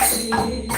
Krishna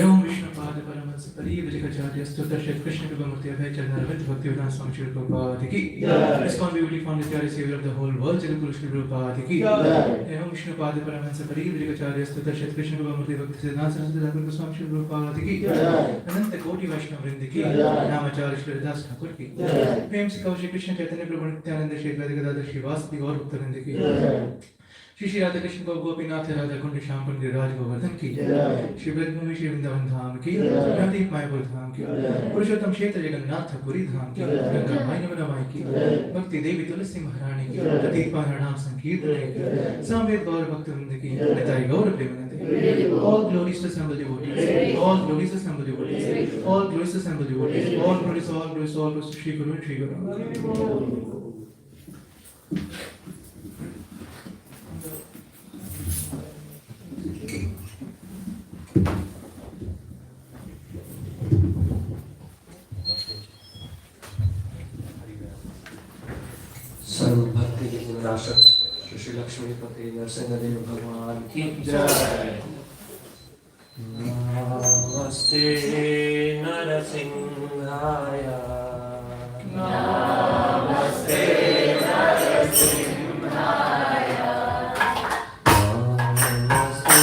ओम विष्णुपाद परमहंस परिव्राजकाचार्य स्तुत श्री कृष्ण कृपामूर्ति अभय चरणारविंद भक्तिवेदांत स्वामी श्री प्रभुपाद की ISKCON beauty founder the savior of the whole world Jai Guru Shri Prabhupada की ओम विष्णुपाद परमहंस परिव्राजकाचार्य स्तुत श्री कृष्ण कृपामूर्ति भक्तिवेदांत स्वामी श्री प्रभुपाद की अनंत कोटि वैष्णव वृंद की नामाचार्य श्री हरिदास ठाकुर की प्रेम से कहो श्री कृष्ण चैतन्य प्रभु नित्यानंद श्री गदाधर श्रीवासदि गौर भक्तवृंद की श्री राधा कृष्ण को गोपीनाथ राधा कुंड श्याम कुंड गिरिराज गोवर्धन की श्री ब्रजभूमि श्री वृंदावन धाम की नवदीप मायापुर धाम की पुरुषोत्तम क्षेत्र जगन्नाथ पुरी धाम की गंगा माई नमना माई की भक्ति देवी तुलसी महारानी की प्रतीक नाम संकीर्तन की सामवेद गौर भक्त वृंद की निताई गौर Premanand all glories to assemble devotees all glories to assemble devotees all glories to assemble devotees all glories to Shri Guru and Shri Guru सर्व भक्ति के निराशक श्री लक्ष्मीपति नरसिंहदेव भगवान की जय। नमस्ते नरसिंहाय नमस्ते नरसिंहाय नमस्ते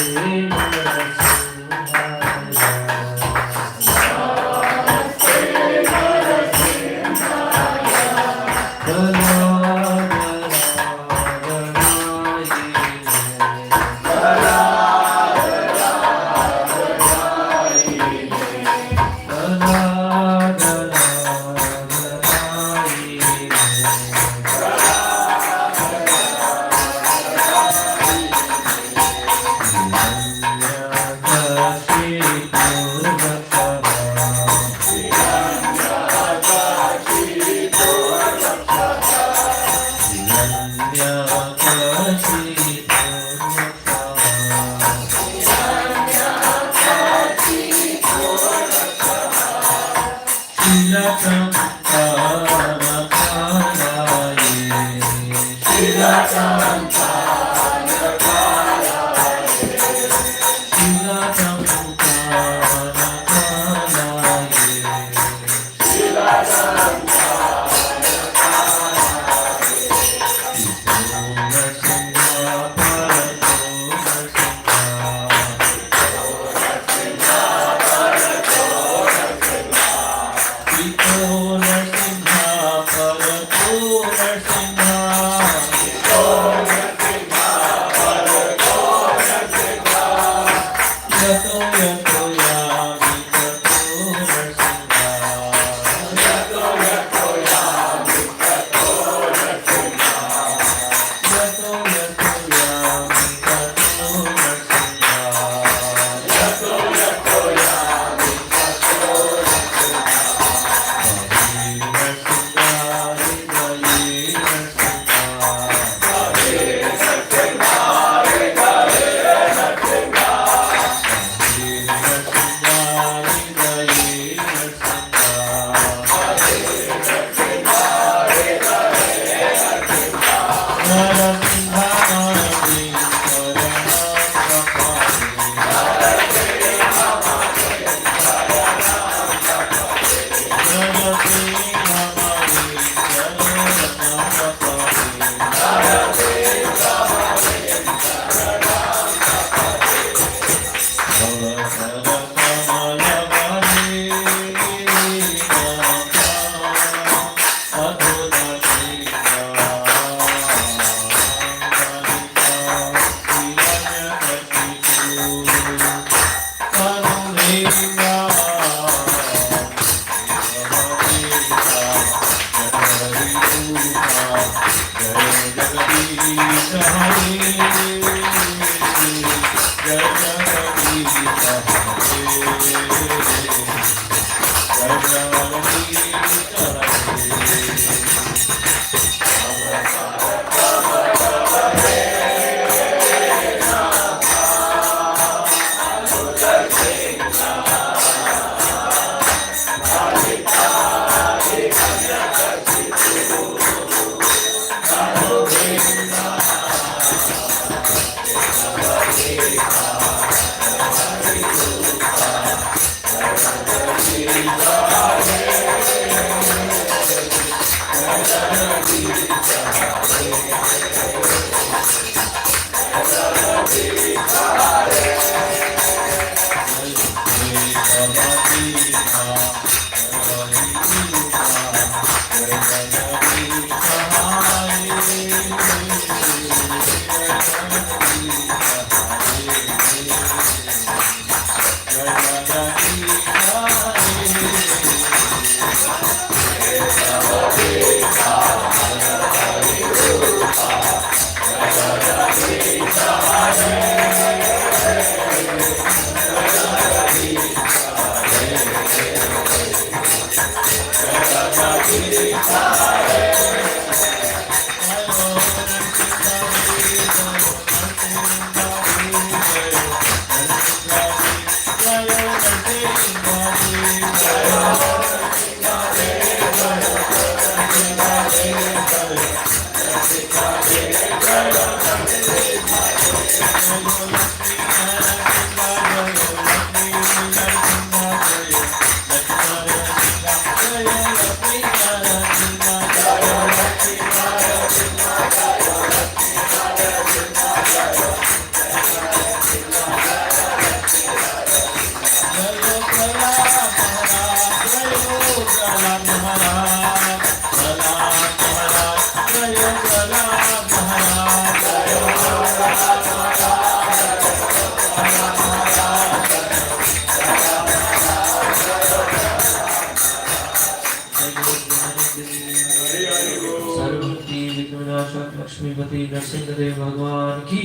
लक्ष्मीपति नरसिंहदेव भगवान की,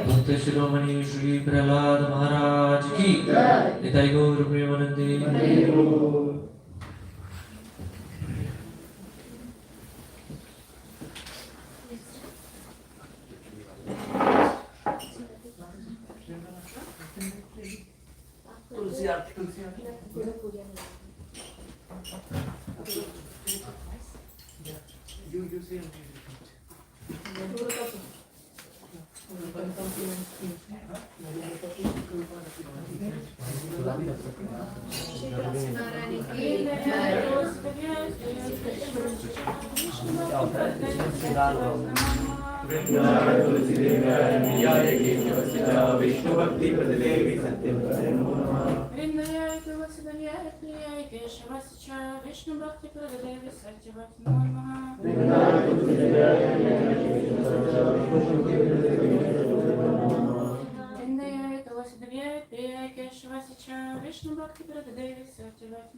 भक्त शिरोमणि श्री प्रहलाद महाराज की, निताई गौर प्रेमानंदी। विष्णु भक्ति प्रदेवी सत्यम विष्णु भक्ति प्रदेवी सत्यवती विष्णु भक्ति प्रदेवी Satyavati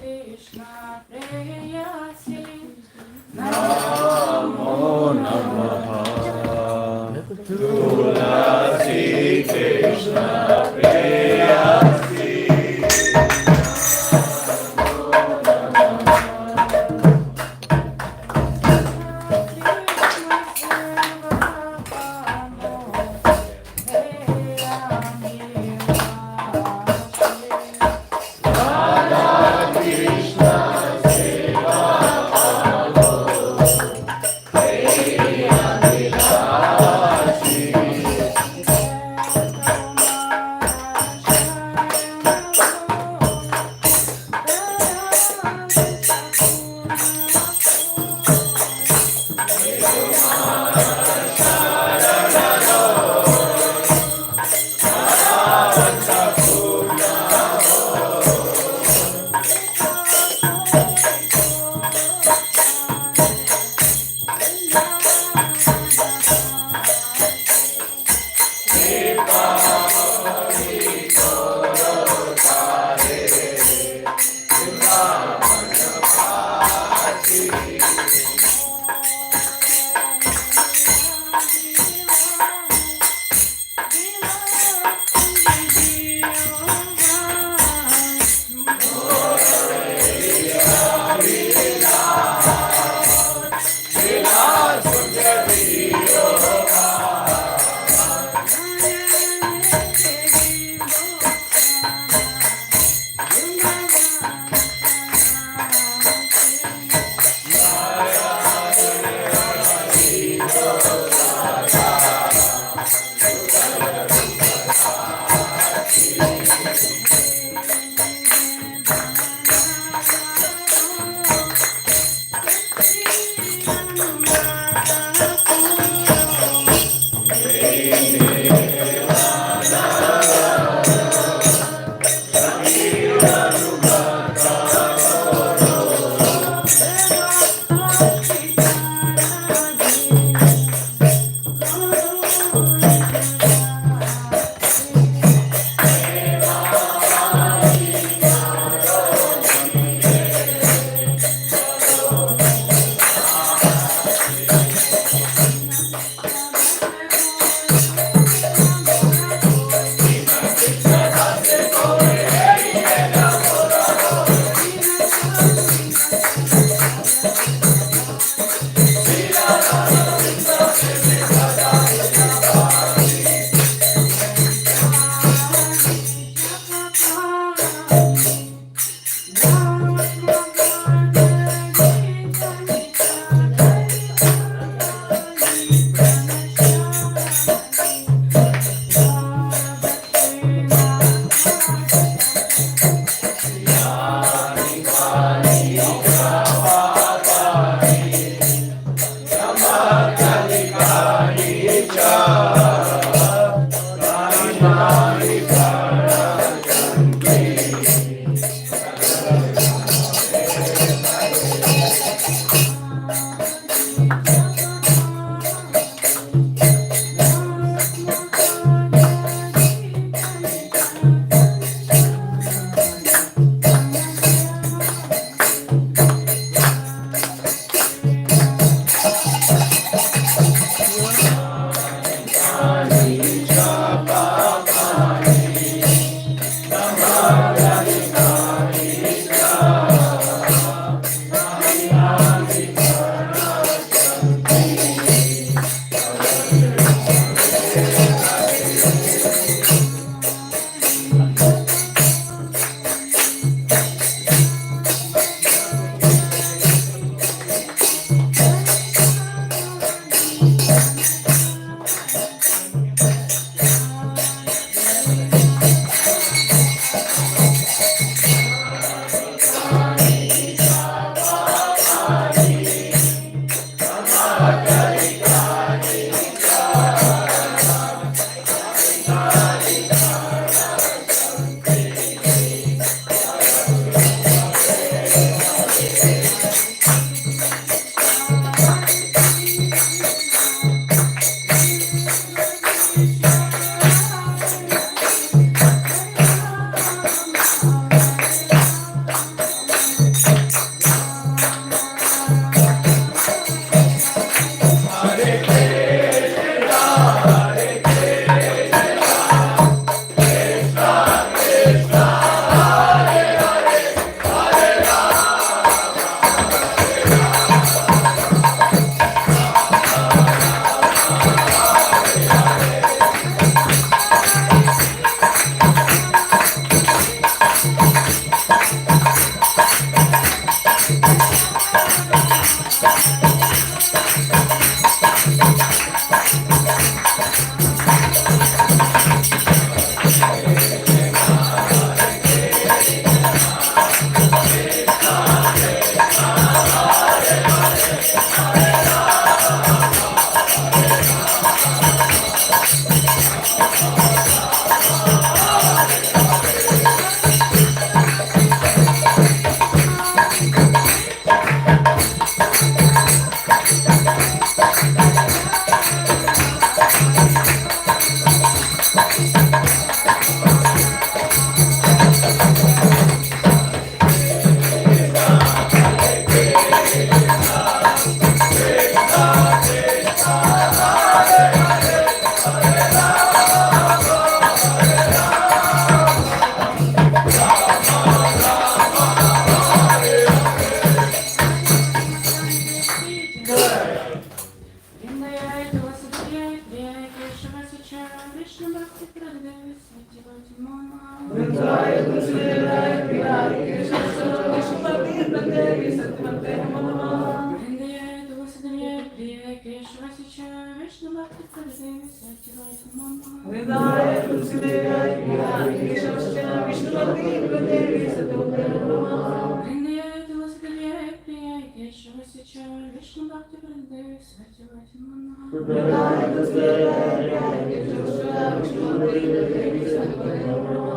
Krishna preyasi Namo Namaha Tulasi Krishna preyasi Namo Namaha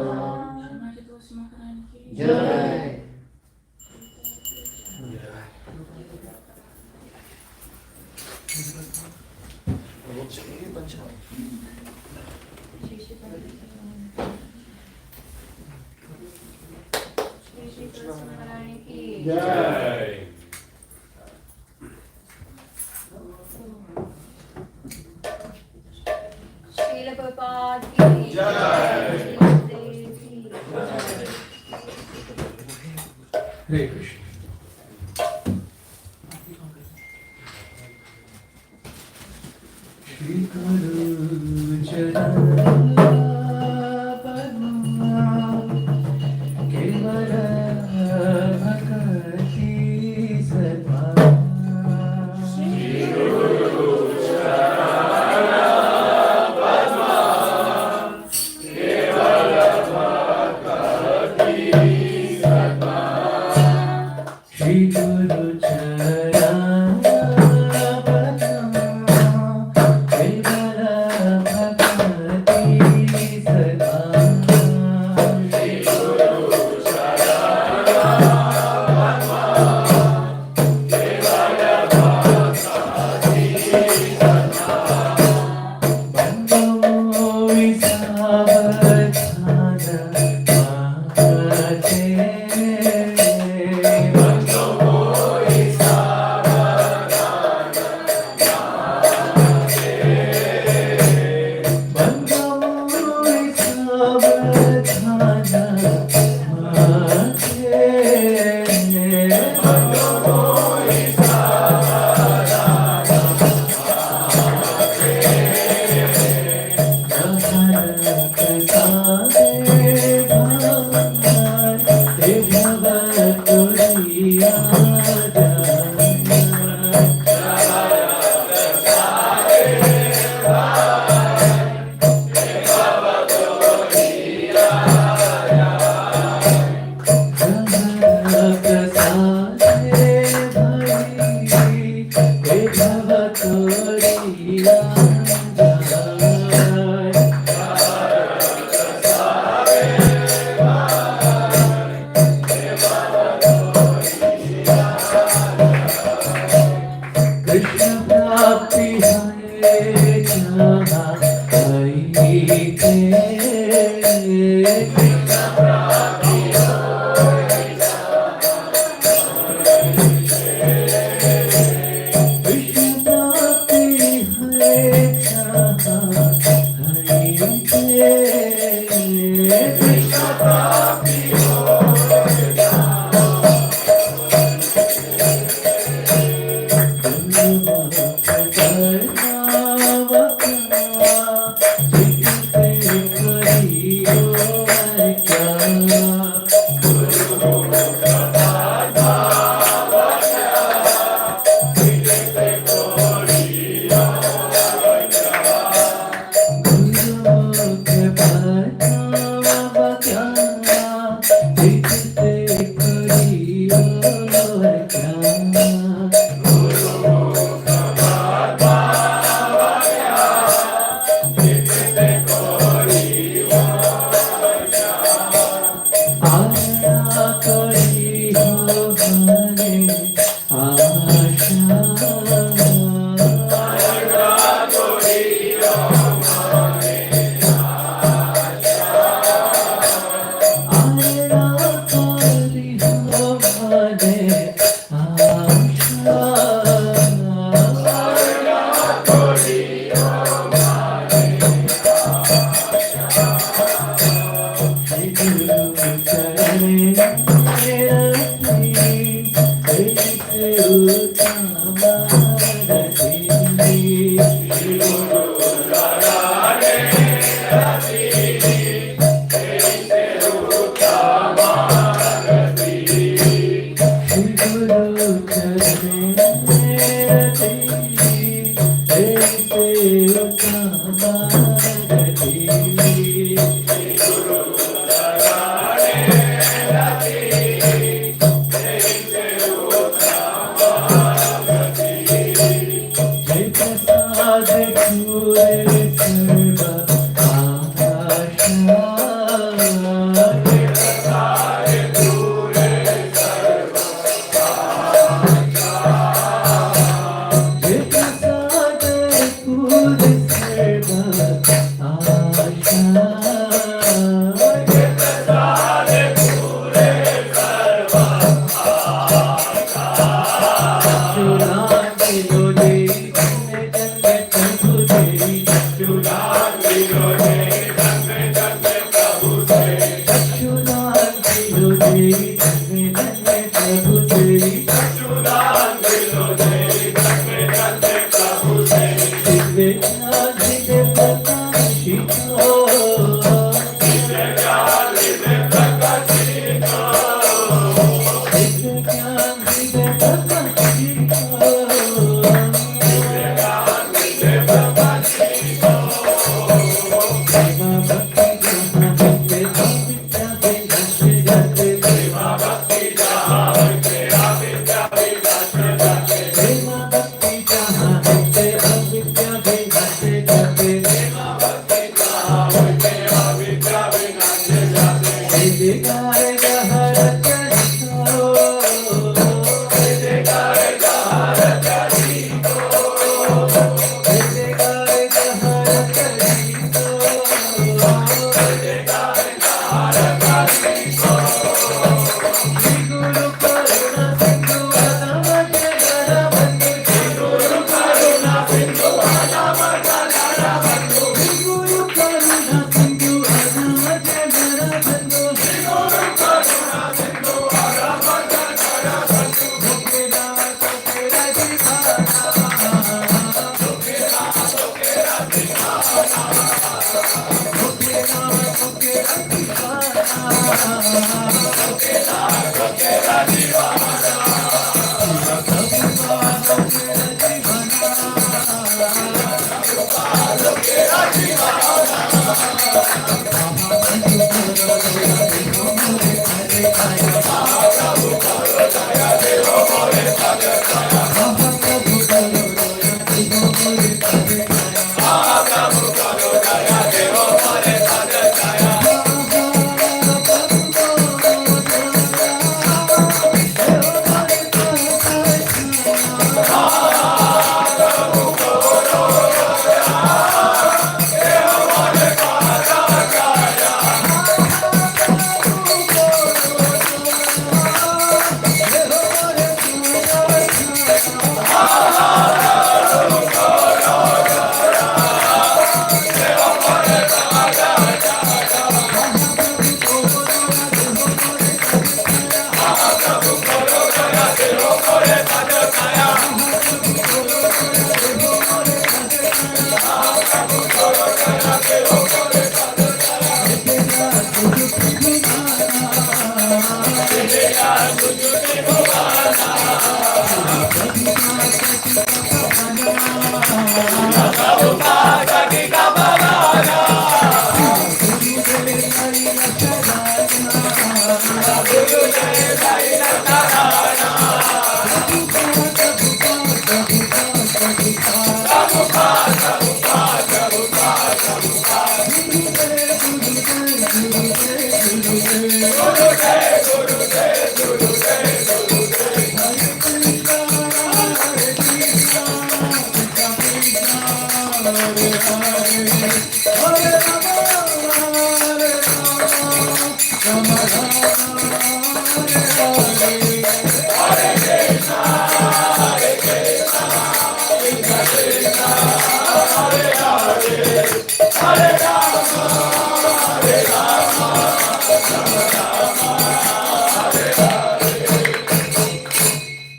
Shrimati Tulsi Maharani ki जय। श्री कृष्ण महारानी की जय। श्रील प्रभुपाद की जय। श्री गुरुदेव की हरे कृष्ण। श्री गुरु चरण पद्मा केवल भक्ति सद्भाव। श्री गुरु चरण पद्मा केवल भक्ति सद्भाव। कृष्ण प्राप्ति है जहाँ हरि के। कृष्ण प्राप्ति है जहाँ हरि के। कृष्ण प्राप्ति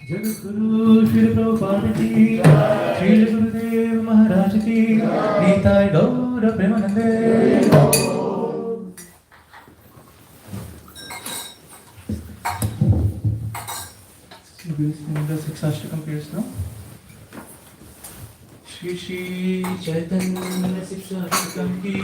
Jagaguru Shri Prabhupada ki, Shri Gurudev Maharaj ki, Nitai Gaura Premanande. So we sing the six Ashtakam prayers now. Shri Shri Chaitanya Six Ashtakam ki,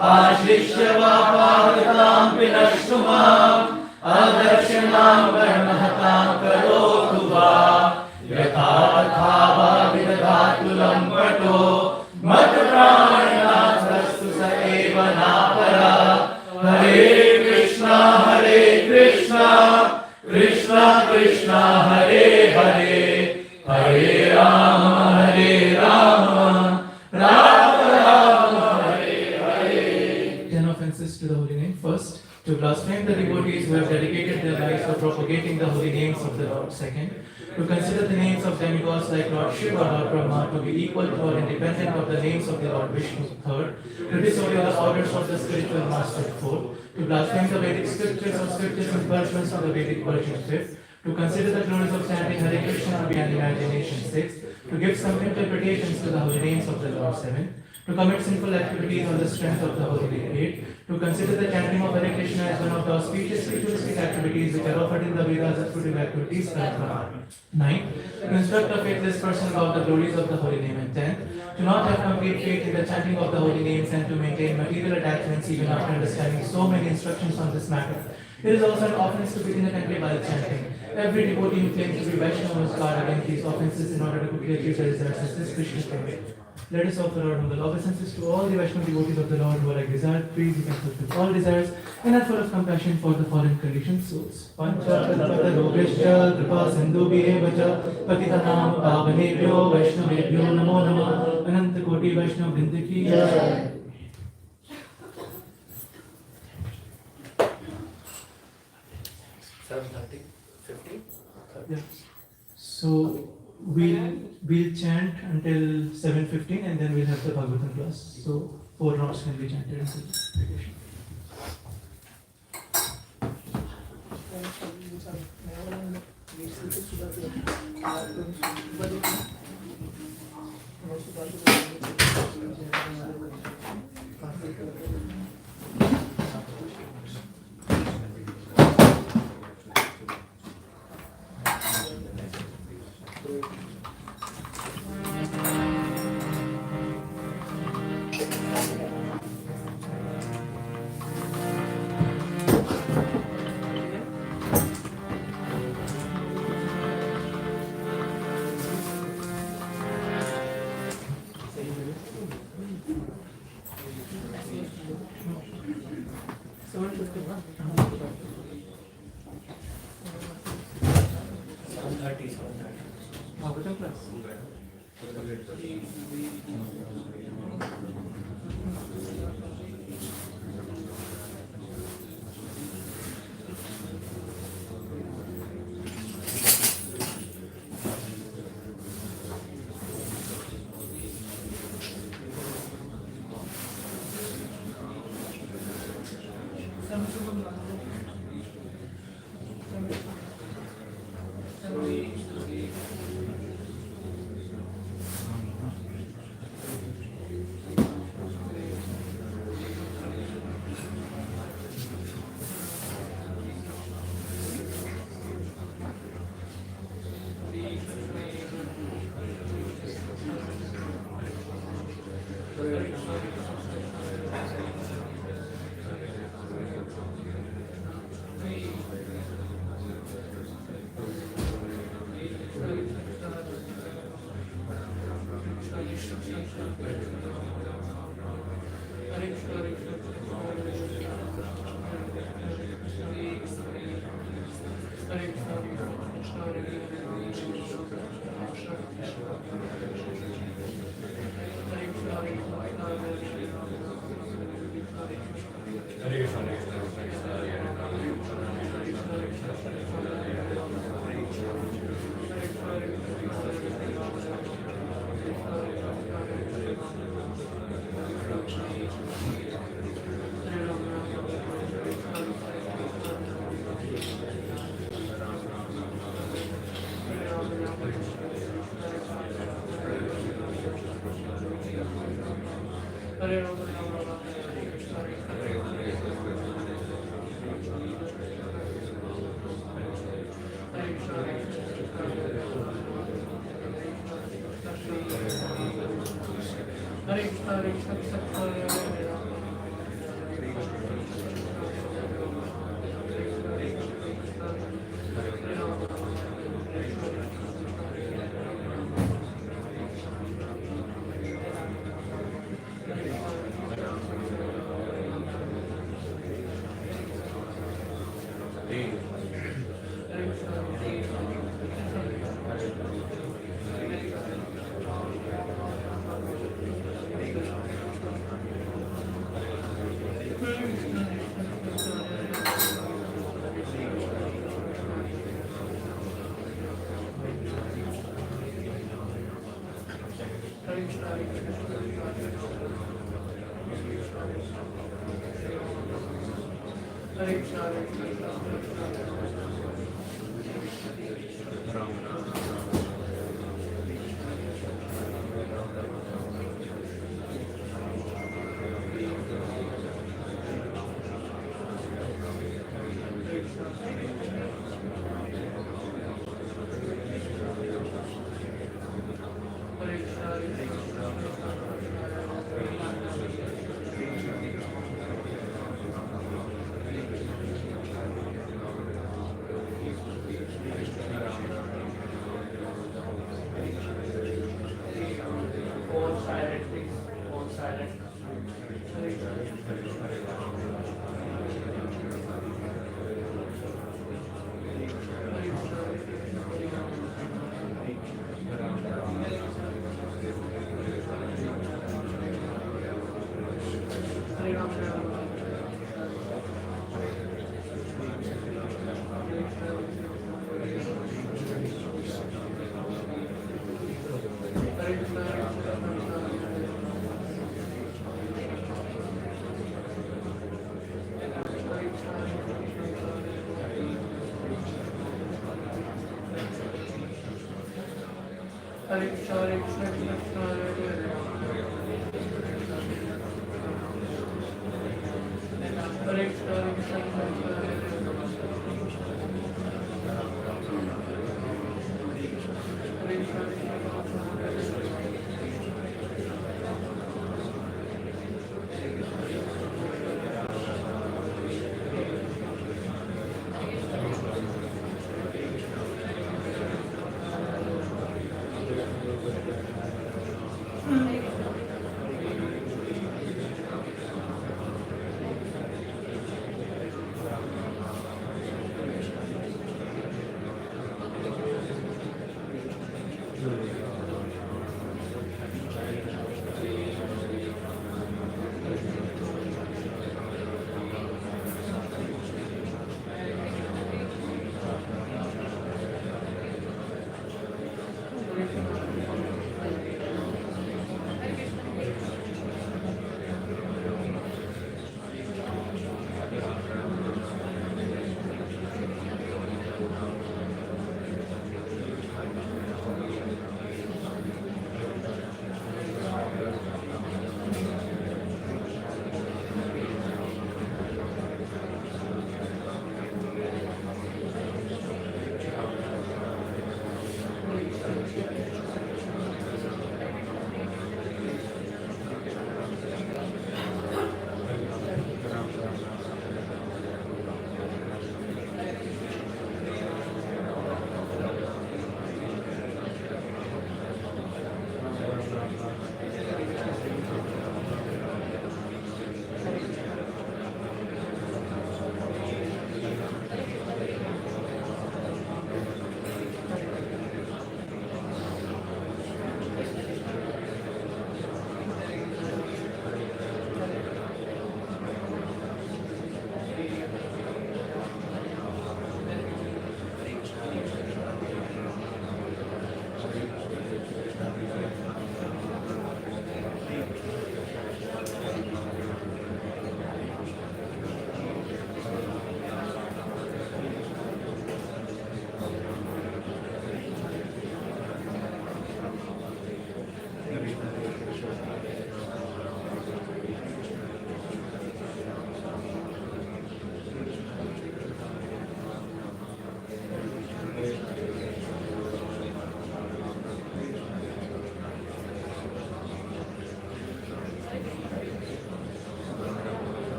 Ashishya Vapadatam विनष्टु माम् अदर्शनां वर्णहतां करोतु वा यथा तथा वा विदधातु लम्पटो मत्प्राणनाथस्तु स एव नापरा हरे Krishna Krishna Krishna Hare Hare Hare Ram Ram Ram Hare Hare. 10 offenses to the holy name. First, to blaspheme the devotees who have dedicated their lives for propagating the holy names of the Lord. Second, to consider the names of demigods like Lord Shiva or Lord Brahma to be equal to or independent of the names of the Lord Vishnu. Third, to disobey the orders of the spiritual master. Fourth, to blaspheme the Vedic scriptures or scriptures impulsions of the Vedic version. Fifth, to consider the glories of chanting Hare Krishna to be an imagination. Sixth, to give some interpretations to the holy names of the Lord. Seventh, to commit sinful activities on the strength of the holy name. 8. To consider the chanting of Hare Krishna as one of the auspicious ritualistic activities which are offered in the Vedas as fruitive activities. 9. To instruct a faithless person about the glories of the holy name. And 10. To not have complete faith in the chanting of the holy names and to maintain material attachments even after understanding so many instructions on this matter. It is also an offense to begin attentively by the chanting. Every devotee who claims to be Vaishnava must guard against these offenses in order to quickly achieve the results as this Krishna claimed. Let us offer our humble obeisances to all the Vaishnava devotees of the Lord who are like desired, please you can fulfill all desires and are full of compassion for the fallen conditioned souls. Pancha-kalpatarubyascha kripa-sindhubhyeva cha patitanam pavanebhyo vaishnavebhyo namo namah. Ananta koti Vaishnava vrinda ki jai. Yeah. So we'll chant until 7:15 and then we'll have the Bhagavatam class. So 4 rounds can be chanted until vacation. Bhagavatam class.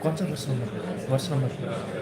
कौन सा वर्ष number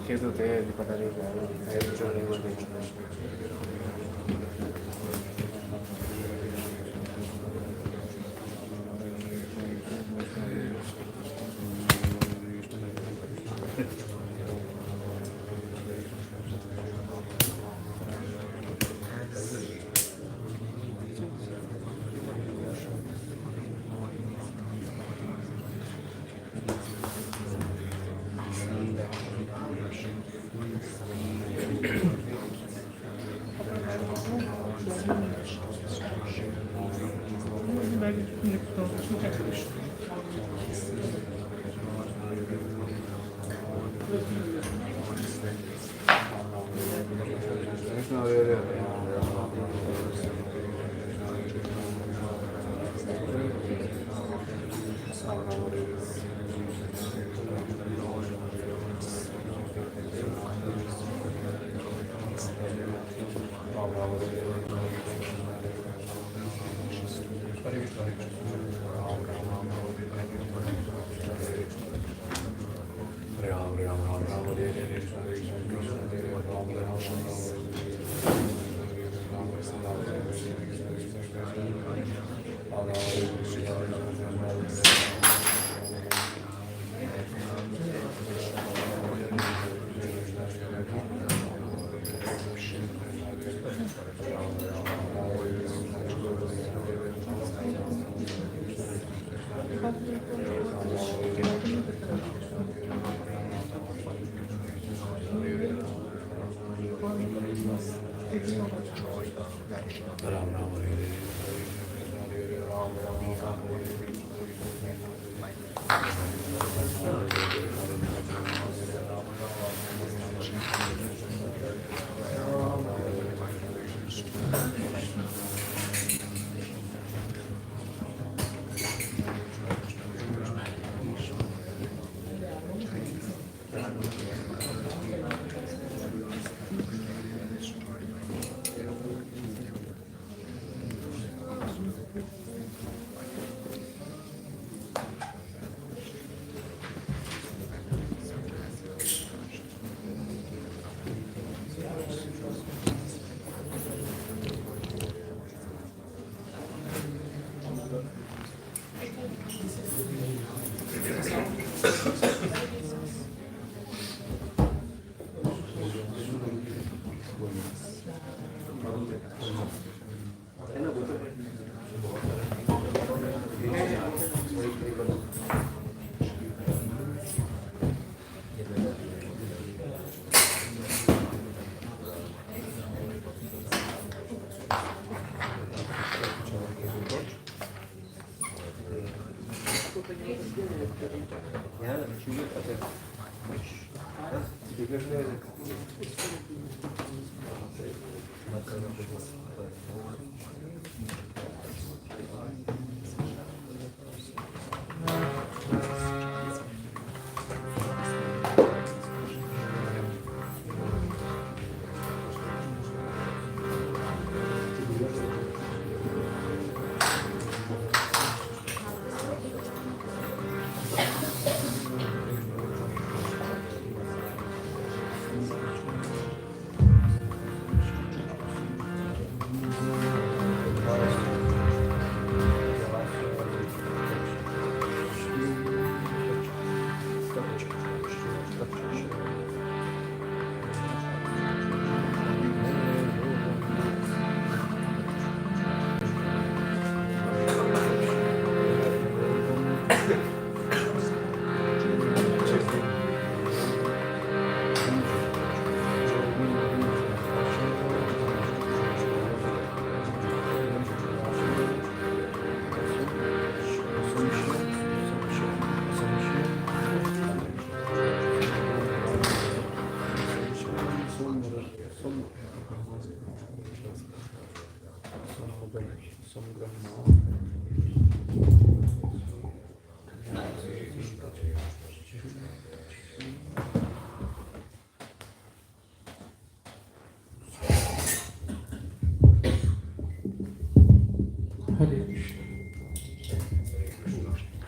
chiedo te di parlare hai ragione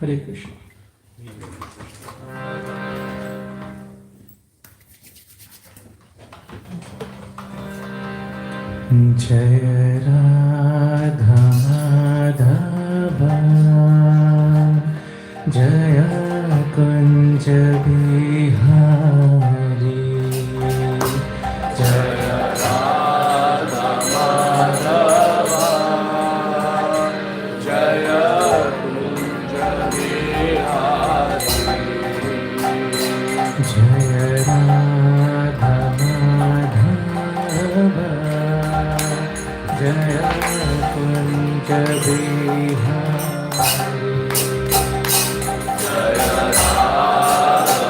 Hare Krishna. Jaya Radha Madhava Jaya Kunja Bihari Jaya Radha Madhava Jaya Kunja Bihari Jaya Radha Madhava Jaya Kunja Bihari Jaya Radha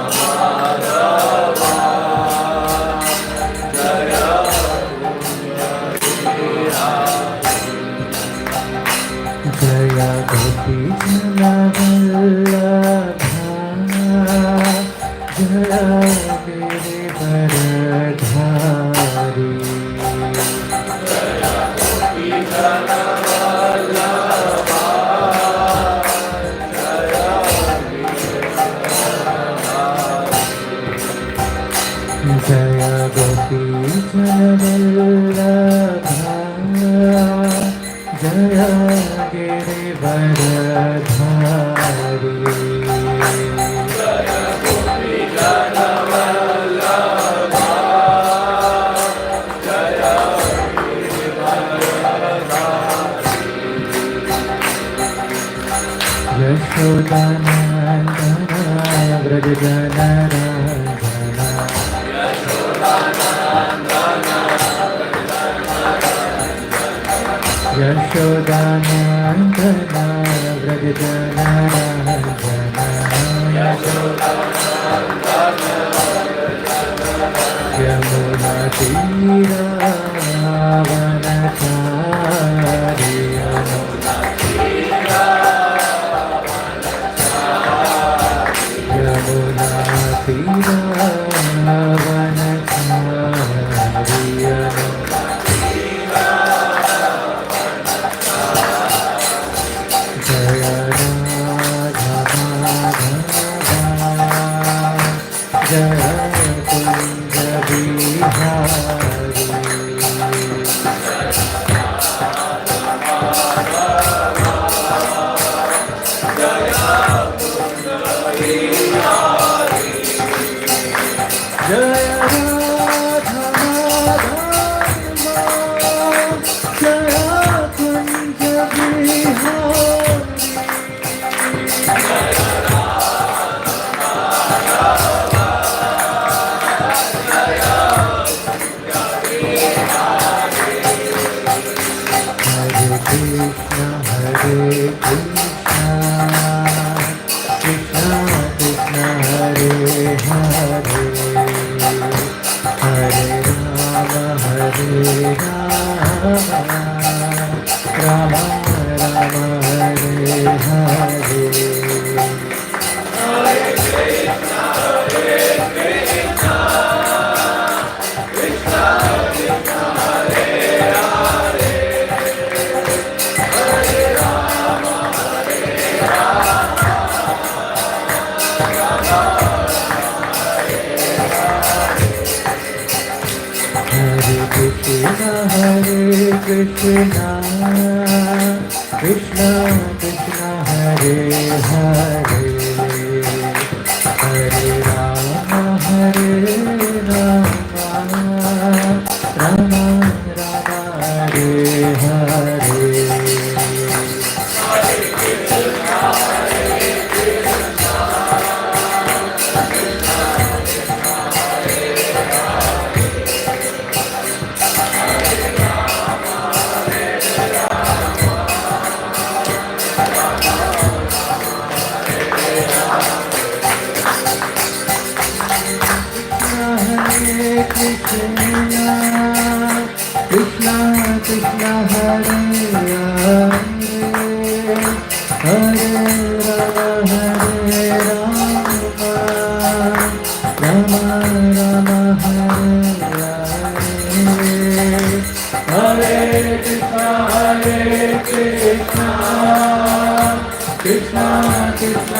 Madhava Jaya Kunja Bihari Jaya Gopi Janavallabha Jaya Girivaradhari Jaya Gopi Janavallabha Jaya Jaya Gopi Janavallabha Jaya Girivaradhari Jaya Gopi Janavallabha Jaya Girivaradhari Yashodanandana Vrajajanarandana Yashodanandana Vrajajanarandana Yamuna Tira Vanachari Yamuna Tira Vanachari Jaya Radha Madhava Jaya Kunja Bihari Jaya Radha Madhava Jaya Kunja Bihari Hare Krishna, Hare Krishna, Krishna Krishna, Hare Hare, Hare Rama, Hare Rama, Rama Rama, Hare Hare. Hare Krishna, Krishna Krishna, Hare Hare, Hare Rama, Hare Rama, Rama Rama, Hare Hare. Krishna Krishna, Hare Hare, Hare Rama, Rama Rama, Hare Krishna, Krishna Krishna,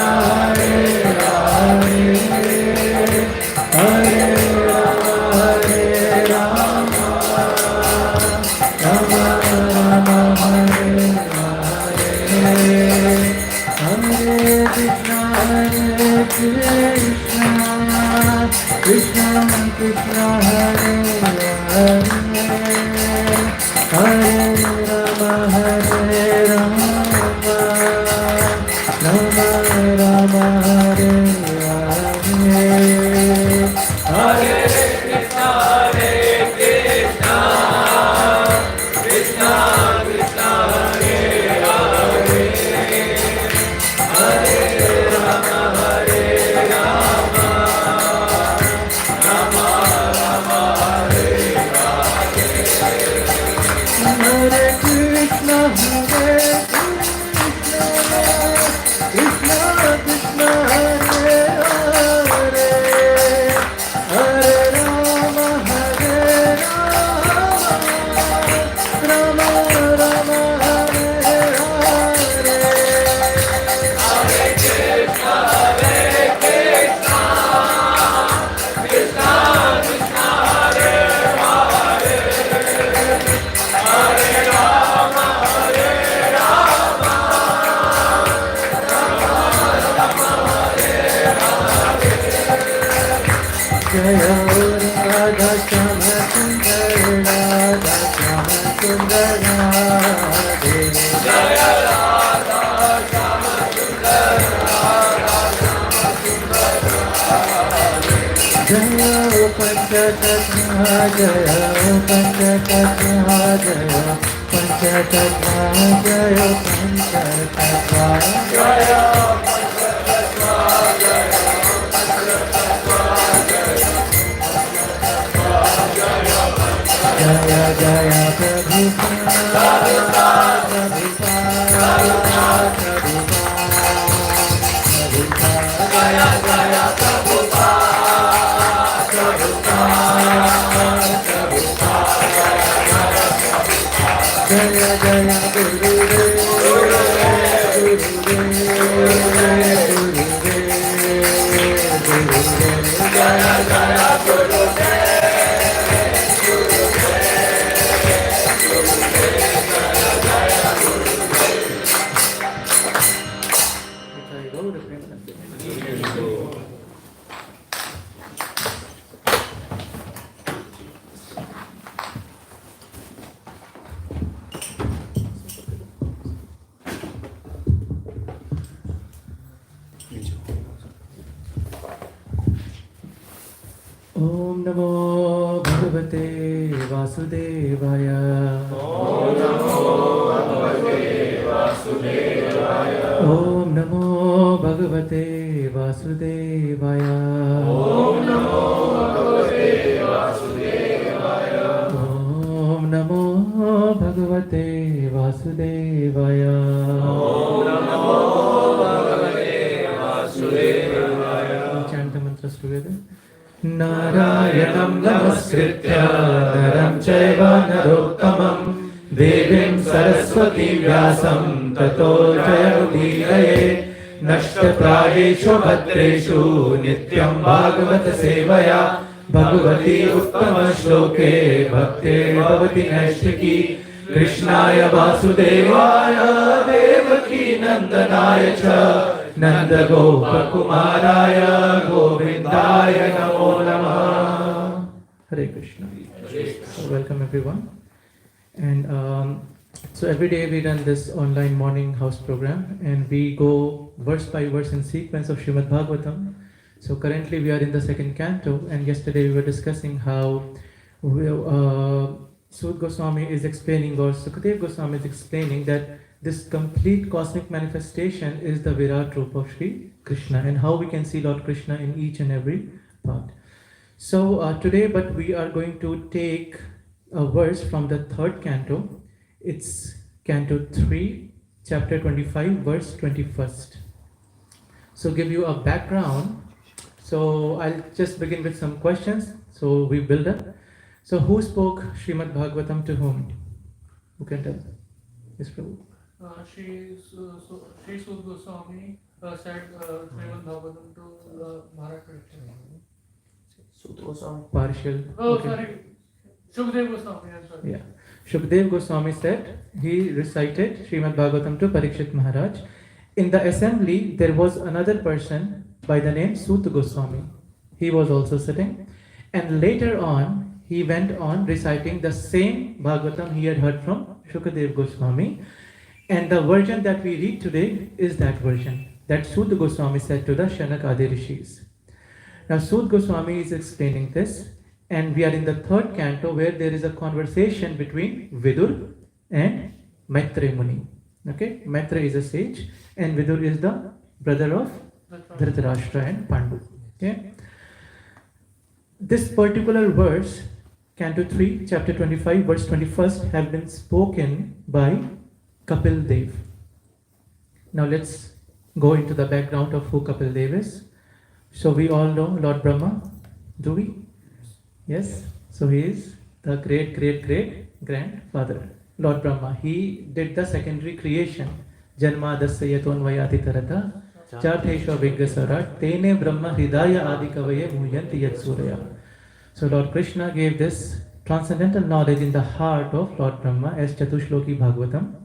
Om Namo Bhagavate Vasudevaya. Om Namo Bhagavate Vasudevaya. Om Namo Bhagavate Vasudevaya. Om Namo Bhagavate Vasudevaya. Om Namo Bhagavate Vasudevaya. Om Namo Bhagavate Vasudevaya. Chant the mantras together. Narayanam namaskritya naram chaiva narottamam devim saraswati vyasam tato jayamudiraye nashtaprayeshu bhadreshu nityam bhagavata sevaya bhagavati uttama shloke bhakte bhavati naishtiki Krishnaya Vasudevaya Devaki Nandanaya cha Nanda Gopa Kumaraya Govindaya Namo Namaha. Hare Krishna. So welcome everyone. And so every day we run this online morning house program and we go verse by verse in sequence of Srimad Bhagavatam. So currently we are in the second canto and yesterday we were discussing how Sud Goswami is explaining or Sukadev Goswami is explaining that this complete cosmic manifestation is the Virat Rup of Sri Krishna and how we can see Lord Krishna in each and every part. So today, but we are going to take a verse from the third canto. It's canto 3, chapter 25, verse 21st. So give you a background. So I'll just begin with some questions. So we build up. So who spoke Srimad Bhagavatam to whom? Who can tell? Yes, Prabhu. Sri Sud Goswami said Srimad Bhagavatam to Sut Goswami. Partial. Oh, Okay. sorry. Shukdev Goswami, I'm sorry. Yeah. Shukdev Goswami said he recited Srimad Bhagavatam to Parikshit Maharaj. In the assembly, there was another person by the name Sut Goswami. He was also sitting. And later on, he went on reciting the same Bhagavatam he had heard from Shukdev Goswami. And the version that we read today is that version that Sut Goswami said to the Shanak Adi Rishis. Now, Sut Goswami is explaining this, and we are in the third canto where there is a conversation between Vidur and Maitreya Muni. Okay, Maitreya is a sage, and Vidur is the brother of Dhritarashtra and Pandu. Okay, this particular verse, Canto 3, chapter 25, verse 21st, have been spoken by Kapil Dev. Now let's go into the background of who Kapil Dev is. So we all know Lord Brahma, do we? Yes. So he is the great grandfather. Lord Brahma. He did the secondary creation. Janma dasya yaton vayati tarata chathesha viggasara tene brahma hridaya adi kavaye muhyanti yat surya. So Lord Krishna gave this transcendental knowledge in the heart of Lord Brahma as Chatushloki Bhagavatam.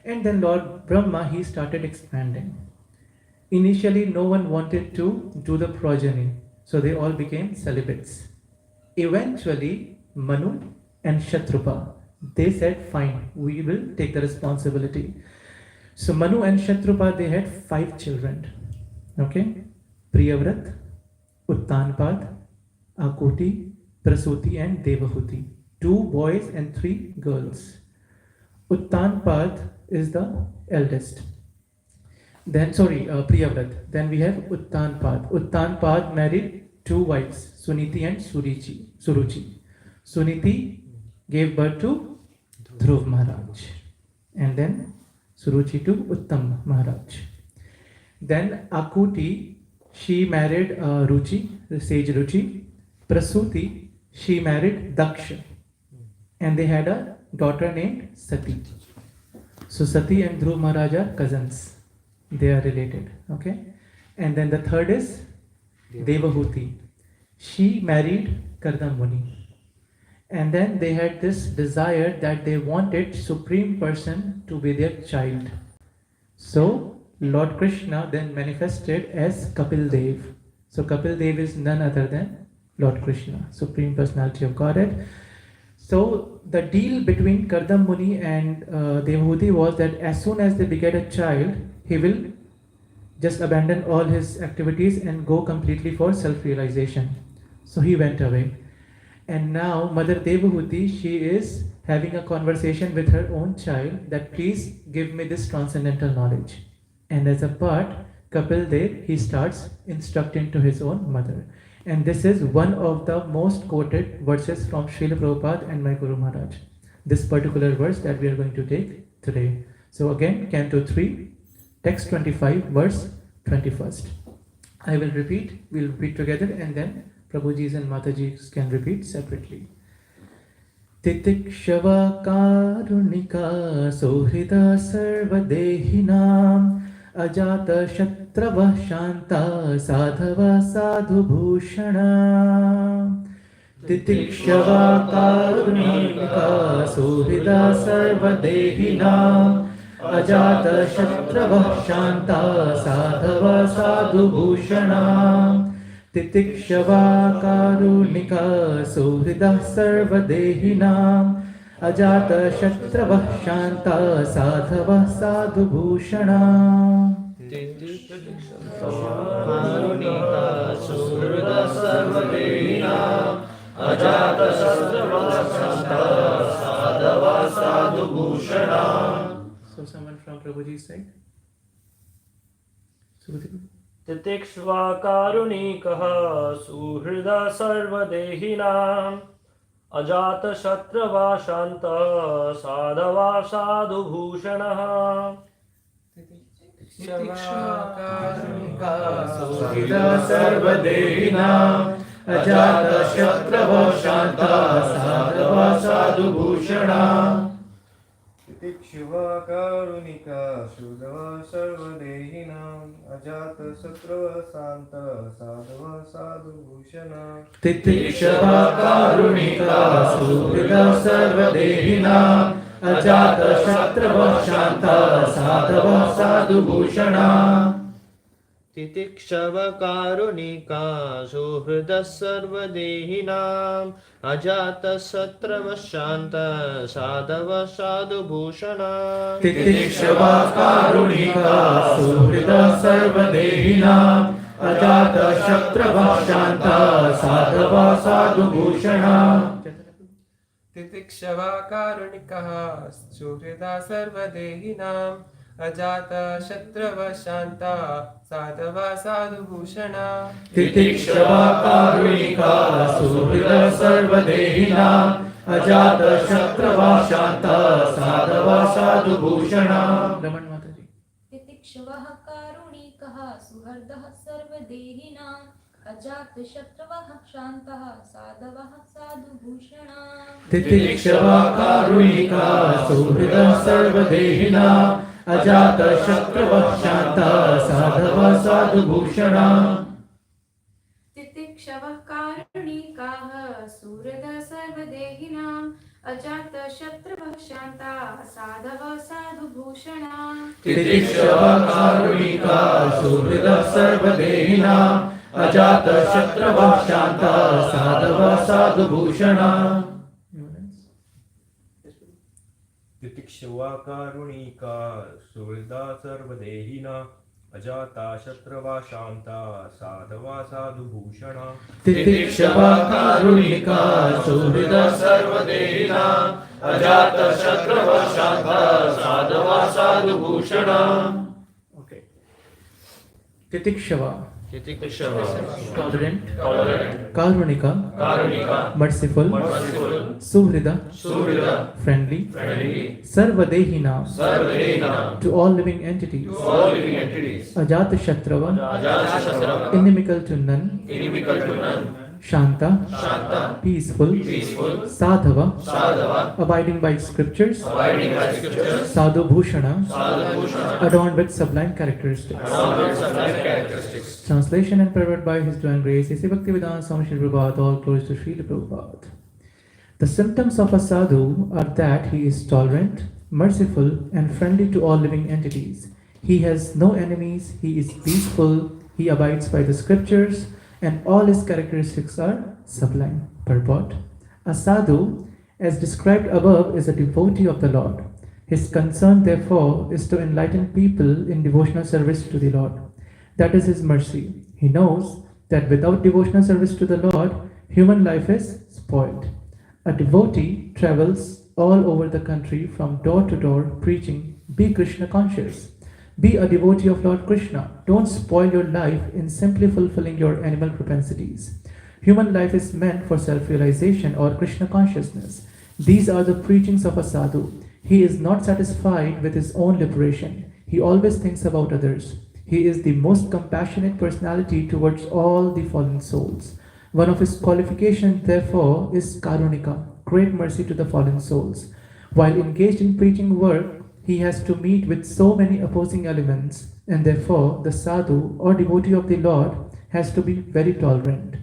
And then Lord Brahma, he started expanding. Initially, no one wanted to do the progeny, so they all became celibates. Eventually, Manu and Shatrupa, they said, fine, we will take the responsibility. So Manu and Shatrupa, they had 5 children. Okay? Priyavrat, Uttanpad, Akuti, Prasuti and Devahuti. 2 boys and 3 girls. Uttanpad is the eldest. Then, Priyavrat. Then we have Uttanpad. Uttanpad married 2 wives, Suniti and Suruchi. Suniti gave birth to Dhruv Maharaj. And then Suruchi to Uttam Maharaj. Then Akuti, she married Ruchi, the sage Ruchi. Prasuti, she married Daksha. And they had a daughter named Sati. So Sati and Dhruv Maharaj are cousins. They are related. Okay. And then the third is Devahuti. She married Kardam Muni. And then they had this desire that they wanted Supreme Person to be their child. So Lord Krishna then manifested as Kapil Dev. So Kapil Dev is none other than Lord Krishna, Supreme Personality of Godhead. So the deal between Kardam Muni and Devahuti was that as soon as they beget a child, he will just abandon all his activities and go completely for self-realization. So he went away. And now Mother Devahuti, she is having a conversation with her own child that please give me this transcendental knowledge. And as a part, Kapil Dev, he starts instructing to his own mother. And this is one of the most quoted verses from Srila Prabhupada and my Guru Maharaj. This particular verse that we are going to take today. So again, Canto 3, text 25, verse 21st. I will repeat, we'll repeat together and then Prabhujis and Matajis can repeat separately. Titikshava karunika sohrita sarvadehinam ajata shatrava shanta sadhava sadhu bhushana. Titikshava karunika sohrita sarvadehinam ajata shatrava shanta sadhava sadhu bhushana. Titikshava karunika suhrida sarvadehinam ajata shatrava shanta sadhava sadhu bhushana. karunika suhrida sarvadehinam ajata shatrava shanta sadhava sadhu bhushana. So someone from Prabhuji's side? Suruchi? तितिक्ष्वा कारुणिकः सुहृदा सर्वदेहिनाम् अजातशत्रवा शान्तः साधवा साधुभूषणः. सुहृदा सर्वदेहिनाम् अजातशत्रवा शान्तः साधवा साधुभूषणः. तितिक्षुवा कारुणिका शुद्धव सर्वदेहिनां अजात शत्रव शांत साधव साधुभूषण तितिक्षवा कारुणिका सुहृदा सर्वदेहिनां अजात शत्रव शांता साधव साधुभूषणा तितिक्षव कारुणिका सुहृदः सर्वदेहिनाम् अजातशत्रवः शान्तः साधवः साधुभूषणः तितिक्षवा कारुणिका सुहृदा सर्वदेहिनां अजात शत्रव शांता साधव साधुभूषणा तितिक्षवा कारुणिकः सुहृदा सर्वदेहिनाम् अजात शत्रव शांता साधव साधुभूषणा तितिक्षवा कारुणिका सुहृदा सर्वदेहिनां अजात शत्रव शांता साधव साधुभूषणा। रमण माता जी। तितिक्षवः कारुणिकः सुहृदः सर्वदेहिनां अजातशत्रवः शान्तः साधवः साधुभूषणः तितिक्षवा कारुणिका सुहृदा सर्वदेहिनां अजात शत्रव शांता साधव साधुभूषणा तितिक्षवः कारुणिकाः सुहृदः सर्वदेहिनां अजातशत्रवः शान्ताः साधवः साधुभूषणः तितिक्षवा कारुणिका सुहृदा सर्वदेहिनां अजात शत्रव शांता साधव साधुभूषणा। तितिक्षुवा कारुणिका सुहृदा सर्वदेहिना अजाता शत्रवा शांता साधवा साधुभूषण तितिक्षवा कारुणिका सुहृदा सर्वदेहिनां अजात शत्रव शांता साधव साधुभूषणा। ओके। तितिक्षवा tolerant, karunika, merciful, suhrida, friendly, sarvadehina, to all living entities, ajata shatrava, inimical to none, Shanta, peaceful, Sadhava, abiding by scriptures, Sadhu Bhushana, adorned with sublime characteristics. Translation and pervert by His Divine Grace, A.C. Bhaktivedanta Swami Srila Prabhupada, all glories to Srila Prabhupada. The symptoms of a sadhu are that he is tolerant, merciful, and friendly to all living entities. He has no enemies, he is peaceful, he abides by the scriptures, and all his characteristics are sublime. Purport. A sadhu, as described above, is a devotee of the Lord. His concern, therefore, is to enlighten people in devotional service to the Lord. That is his mercy. He knows that without devotional service to the Lord, human life is spoiled. A devotee travels all over the country from door to door preaching, be Krishna conscious. Be a devotee of Lord Krishna. Don't spoil your life in simply fulfilling your animal propensities. Human life is meant for self-realization or Krishna consciousness. These are the preachings of a sadhu. He is not satisfied with his own liberation. He always thinks about others. He is the most compassionate personality towards all the fallen souls. One of his qualifications, therefore, is karunika, great mercy to the fallen souls. While engaged in preaching work, he has to meet with so many opposing elements, and therefore the sadhu or devotee of the Lord has to be very tolerant.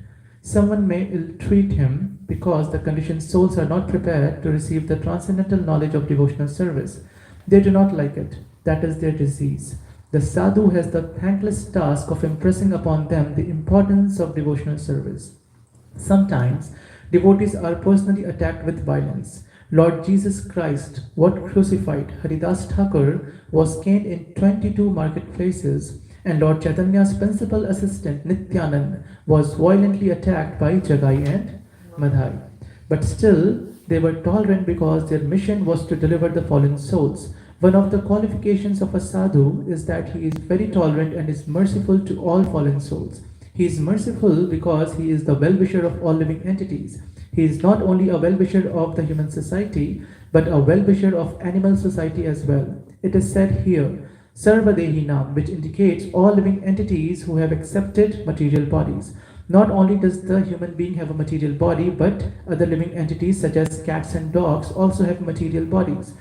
Someone may ill-treat him because the conditioned souls are not prepared to receive the transcendental knowledge of devotional service. They do not like it. That is their disease. The sadhu has the thankless task of impressing upon them the importance of devotional service. Sometimes devotees are personally attacked with violence. Lord Jesus Christ, what crucified Haridas Thakur, was caned in 22 marketplaces, and Lord Chaitanya's principal assistant Nityanand was violently attacked by Jagai and Madhai. But still, they were tolerant because their mission was to deliver the fallen souls. One of the qualifications of a sadhu is that he is very tolerant and is merciful to all fallen souls. He is merciful because he is the well-wisher of all living entities. He is not only a well-wisher of the human society, but a well-wisher of animal society as well. It is said here, Sarvadehinam, which indicates all living entities who have accepted material bodies. Not only does the human being have a material body, but other living entities such as cats and dogs also have material bodies.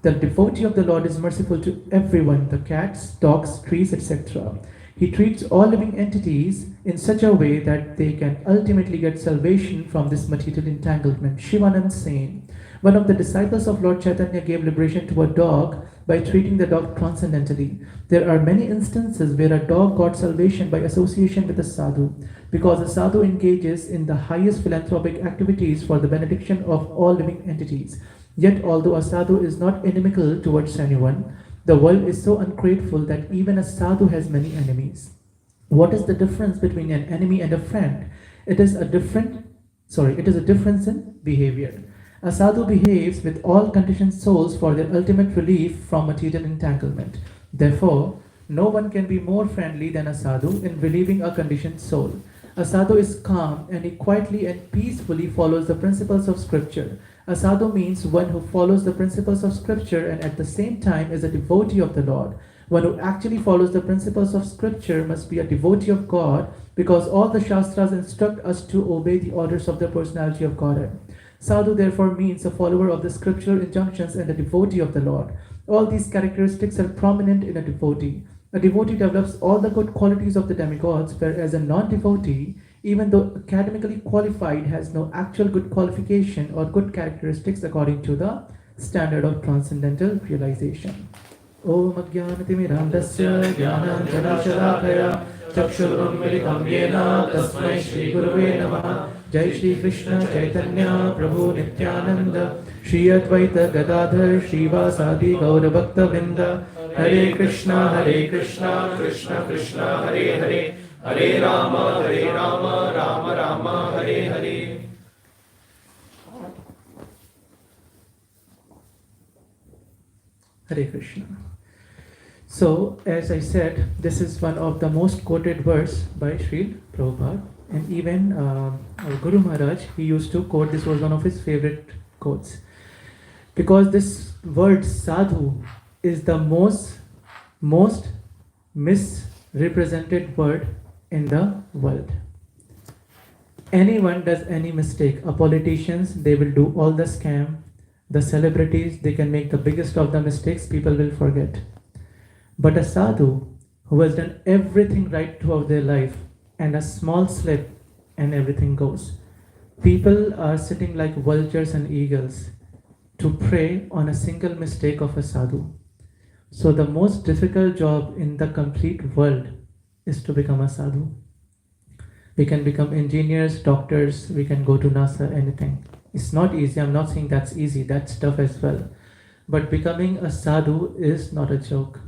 The devotee of the Lord is merciful to everyone, the cats, dogs, trees, etc. He treats all living entities in such a way that they can ultimately get salvation from this material entanglement. Shivanand saying, one of the disciples of Lord Chaitanya gave liberation to a dog by treating the dog transcendentally. There are many instances where a dog got salvation by association with a sadhu, because a sadhu engages in the highest philanthropic activities for the benediction of all living entities. Yet, although a sadhu is not inimical towards anyone, the world is so ungrateful that even a sadhu has many enemies. What is the difference between an enemy and a friend? It is a difference in behavior. A sadhu behaves with all conditioned souls for their ultimate relief from material entanglement. Therefore, no one can be more friendly than a sadhu in relieving a conditioned soul. A sadhu is calm and he quietly and peacefully follows the principles of scripture. A sadhu means one who follows the principles of scripture and at the same time is a devotee of the Lord. One who actually follows the principles of scripture must be a devotee of God, because all the Shastras instruct us to obey the orders of the personality of Godhead. Sadhu therefore means a follower of the scriptural injunctions and a devotee of the Lord. All these characteristics are prominent in a devotee. A devotee develops all the good qualities of the demigods, whereas a non-devotee, even though academically qualified, has no actual good qualification or good characteristics according to the standard of transcendental realization. Om Ajnanatimirandasya Jnananjanashalakaya Chakshurunmilitam Yena Tasmai Shri Gurave Namah. Jai Shri Krishna Chaitanya Prabhu Nityananda Shri Advaita Gadadhar Shrivasadi Gaura Bhakta Vrinda. Hare Krishna Krishna Krishna Hare Hare Hare Rama Rama Rama Hare Hare. Hare Krishna. So, as I said, this is one of the most quoted verse by Sri Prabhupada, and even our Guru Maharaj, he used to quote, this was one of his favorite quotes, because this word sadhu is the most misrepresented word in the world. Anyone does any mistake. A politicians, they will do all the scam. The celebrities, they can make the biggest of the mistakes, people will forget. But a sadhu who has done everything right throughout their life, and a small slip and everything goes. People are sitting like vultures and eagles to prey on a single mistake of a sadhu. So the most difficult job in the complete world is to become a sadhu. We can become engineers, doctors, we can go to NASA, anything. It's not easy. I'm not saying that's easy, that's tough as well. But becoming a sadhu is not a joke.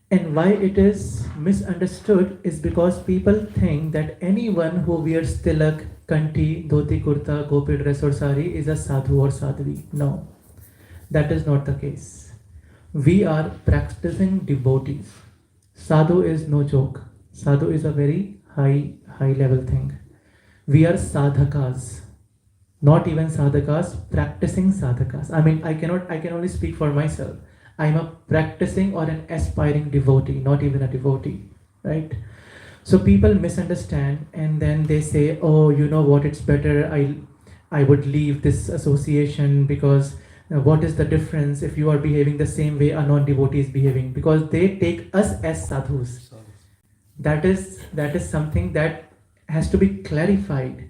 And why it is misunderstood is because people think that anyone who wears tilak, kanti, dhoti, kurta, gopi dress or sari is a sadhu or sadhvi. No, that is not the case. We are practicing devotees. Sadhu is no joke. Sadhu is a very high level thing. We are sadhakas. Not even sadhakas, practicing sadhakas. I mean, I can only speak for myself. I'm a practicing or an aspiring devotee, not even a devotee, right? So people misunderstand and then they say, oh, you know what, it's better I would leave this association because what is the difference if you are behaving the same way a non-devotee is behaving? Because they take us as sadhus. That is something that has to be clarified.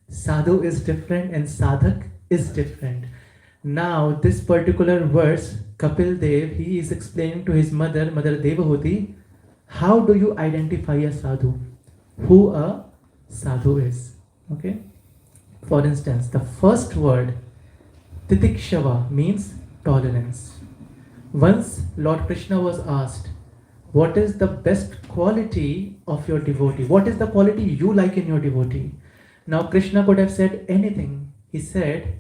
Sadhu is different and sadhak is different. Now this particular verse, Kapil Dev, he is explaining to his mother Devahuti, how do you identify a sadhu? Who a sadhu is? Okay. For instance, the first word, titikshava, means tolerance. Once Lord Krishna was asked, what is the best quality of your devotee? What is the quality you like in your devotee? Now Krishna could have said anything. He said,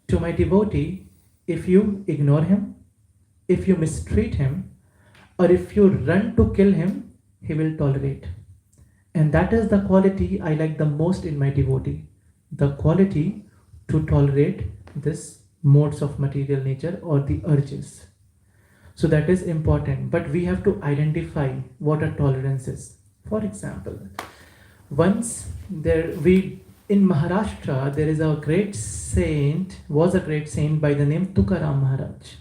to my devotee, if you ignore him, if you mistreat him, or if you run to kill him, he will tolerate. And that is the quality I like the most in my devotee. The quality to tolerate this modes of material nature or the urges. So that is important. But we have to identify what a tolerance is. For example, once in Maharashtra, there is a great saint, was a great saint by the name Tukaram Maharaj.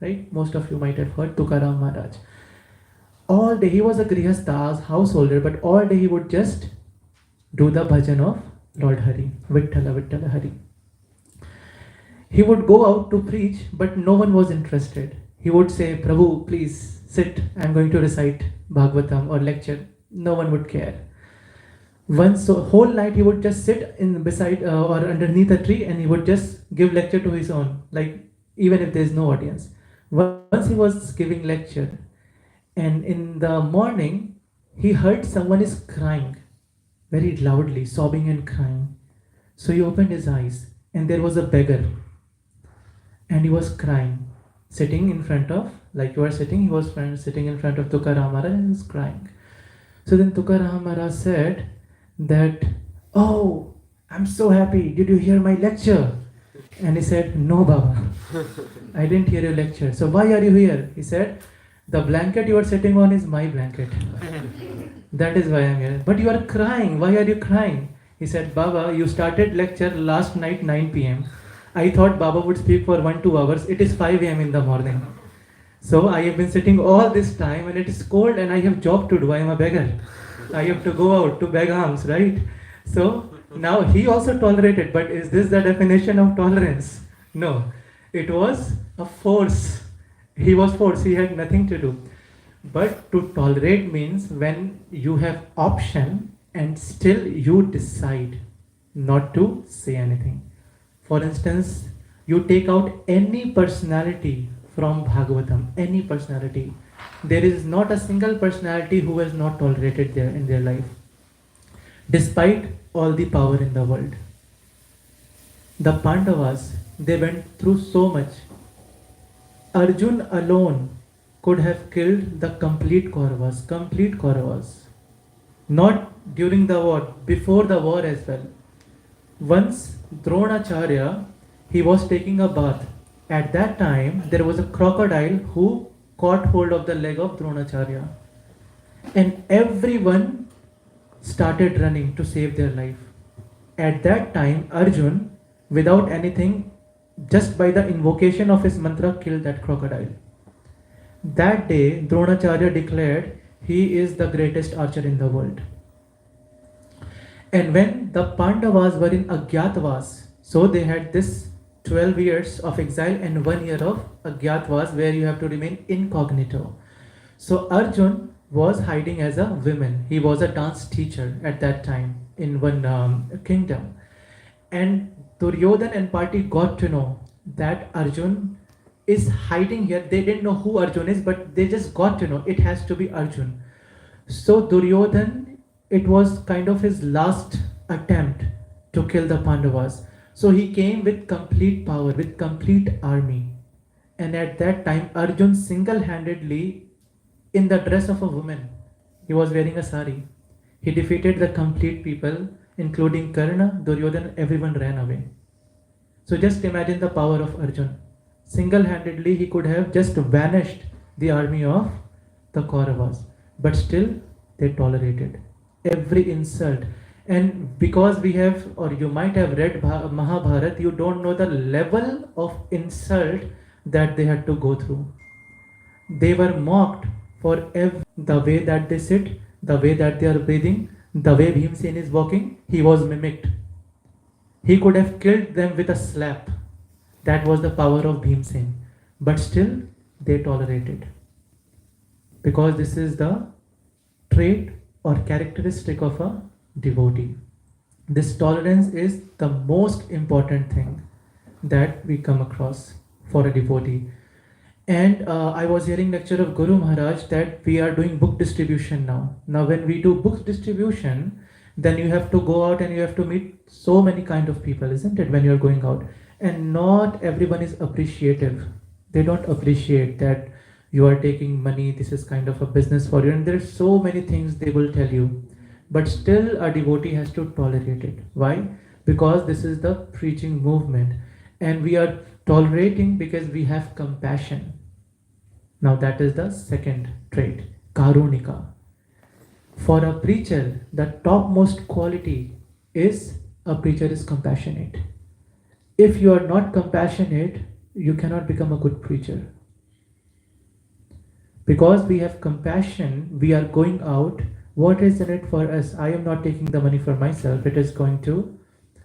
right? Most of you might have heard Tukaram Maharaj. All day he was a grihastha's householder, but all day he would just do the bhajan of Lord Hari, Vittala Vittala Hari. He would go out to preach, but no one was interested. He would say, Prabhu, please sit, I'm going to recite Bhagavatam or lecture. No one would care. Once, so whole night he would just sit in beside or underneath a tree and he would just give lecture to his own, like even if there is no audience. Once he was giving lecture, and in the morning he heard someone is crying very loudly, sobbing and crying. So he opened his eyes and there was a beggar and he was crying, sitting in front of, like you are sitting, he was sitting in front of Tukaram Maharaj and he was crying. So then Tukaram Maharaj said that, oh, I'm so happy, did you hear my lecture? And he said, no Baba, I didn't hear your lecture. So why are you here? He said, the blanket you are sitting on is my blanket. That is why I'm here. But you are crying, why are you crying? He said, Baba, you started lecture last night 9 p.m. I thought Baba would speak for 1-2 hours. It is 5 a.m. in the morning. So I have been sitting all this time and it is cold and I have job to do. I am a beggar. I have to go out to beg alms, right? So now he also tolerated, but is this the definition of tolerance? No, it was a force. He was forced, he had nothing to do. But to tolerate means when you have option and still you decide not to say anything. For instance, you take out any personality from Bhagavatam, any personality. There is not a single personality who has not tolerated there in their life, despite all the power in the world. The Pandavas, they went through so much. Arjun alone could have killed the complete Kauravas. Not during the war, before the war as well. Once Dronacharya, he was taking a bath. At that time, there was a crocodile who caught hold of the leg of Dronacharya. And everyone started running to save their life. At that time, Arjun, without anything, just by the invocation of his mantra, killed that crocodile. That day, Dronacharya declared he is the greatest archer in the world. And when the Pandavas were in Agyatavas, so they had this 12 years of exile and 1 year of Agyatavas where you have to remain incognito. So Arjun was hiding as a woman. He was a dance teacher at that time in one kingdom. And Duryodhan and party got to know that Arjun is hiding here. They didn't know who Arjun is, but they just got to know it has to be Arjun. So Duryodhan, it was kind of his last attempt to kill the Pandavas. So he came with complete power, with complete army. And at that time, Arjun single-handedly, in the dress of a woman, he was wearing a sari. He defeated the complete people, including Karna, Duryodhan, everyone ran away. So just imagine the power of Arjun. Single-handedly, he could have just vanished the army of the Kauravas. But still, they tolerated every insult. And because we have, or you might have read Mahabharata, you don't know the level of insult that they had to go through. They were mocked for the way that they sit, the way that they are breathing, the way Bhimsen is walking. He was mimicked. He could have killed them with a slap. That was the power of Bhimsen. But still, they tolerated. Because this is the trait or characteristic of a devotee. This tolerance is the most important thing that we come across for a devotee. And I was hearing lecture of Guru Maharaj that we are doing book distribution now. Now when we do book distribution, then you have to go out and you have to meet so many kind of people, isn't it, when you are going out? And not everyone is appreciative. They don't appreciate that you are taking money, this is kind of a business for you, and there are so many things they will tell you. But still a devotee has to tolerate it. Why? Because this is the preaching movement. And we are tolerating because we have compassion. Now that is the second trait, Karunika. For a preacher, the topmost quality is a preacher is compassionate. If you are not compassionate, you cannot become a good preacher. Because we have compassion, we are going out. What is in it for us? I am not taking the money for myself. It is going to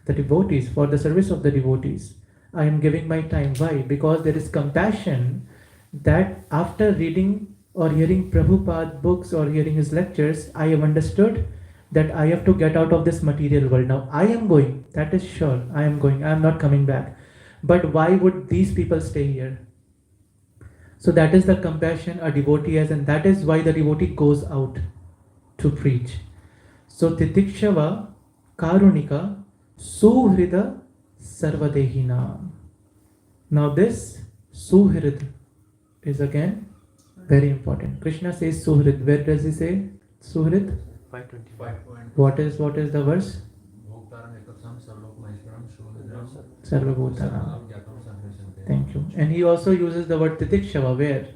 the devotees, for the service of the devotees. I am giving my time. Why? Because there is compassion that after reading or hearing Prabhupada books or hearing his lectures, I have understood that I have to get out of this material world. Now I am going, that is sure, I am going, I am not coming back. But why would these people stay here? So that is the compassion a devotee has, and that is why the devotee goes out to preach. So titikshava karunika suhrida sarvadehina. Now this suhrid is again very important. Krishna says suhrid. Where does he say suhrid? 525. What is the verse? Sarvabhutanam. Thank you. And he also uses the word titikshava. Where?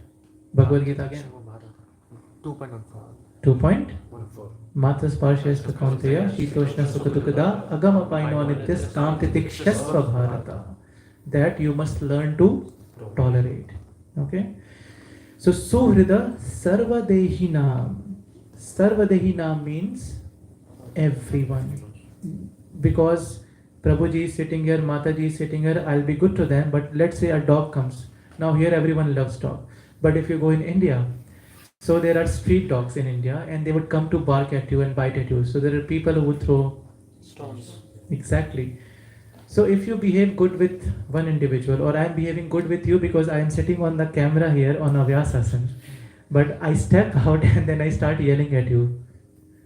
Bhagavad Gita again. 2.14. 2 point? Matra sparshas kaunteya shitoshna sukhatukada agama paino nityas kam titikshasva bharata. That you must learn to tolerate. Okay? So suhrida sarvadehinam. Sarvadehinam means everyone. Because Prabhuji is sitting here, Mataji is sitting here, I'll be good to them, but let's say a dog comes. Now here everyone loves dog. But if you go in India, so there are street dogs in India and they would come to bark at you and bite at you. So there are people who would throw Stones. Exactly. So if you behave good with one individual, or I am behaving good with you because I am sitting on the camera here on a Vyasasana, but I step out and then I start yelling at you.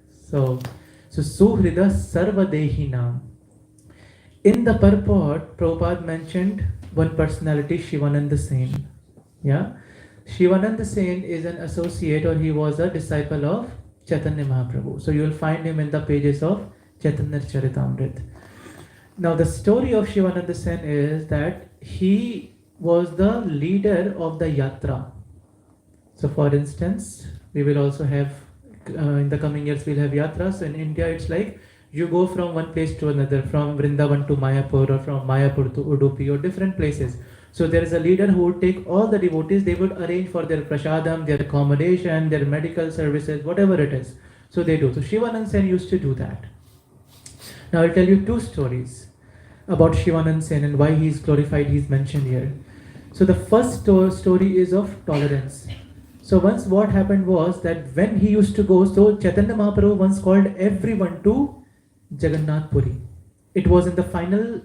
So Suhrida Sarvadehinam. In the purport, Prabhupada mentioned one personality, Shivananda Sen. Yeah? Shivananda Sen is an associate, or he was a disciple of Chaitanya Mahaprabhu. So you will find him in the pages of Chaitanya Charitamrita. Now the story of Shivananda Sen is that he was the leader of the yatra. So for instance, we will also have, in the coming years we'll have yatras. In India it's like, you go from one place to another, from Vrindavan to Mayapur, or from Mayapur to Udupi, or different places. So there is a leader who would take all the devotees, they would arrange for their prasadam, their accommodation, their medical services, whatever it is. So they do. So Shivananda Sen used to do that. Now I'll tell you two stories about Shivananda Sen and why he is glorified, he is mentioned here. So the first story is of tolerance. So once what happened was that when he used to go, so Chaitanya Mahaprabhu once called everyone to Jagannath Puri. It was in the final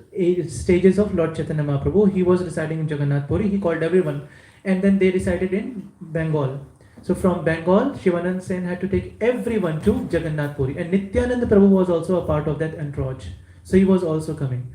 stages of Lord Chaitanya Mahaprabhu. He was residing in Jagannath Puri. He called everyone, and then they resided in Bengal. So from Bengal, Shivananda Sen had to take everyone to Jagannath Puri, and Nityananda Prabhu was also a part of that entourage. So he was also coming.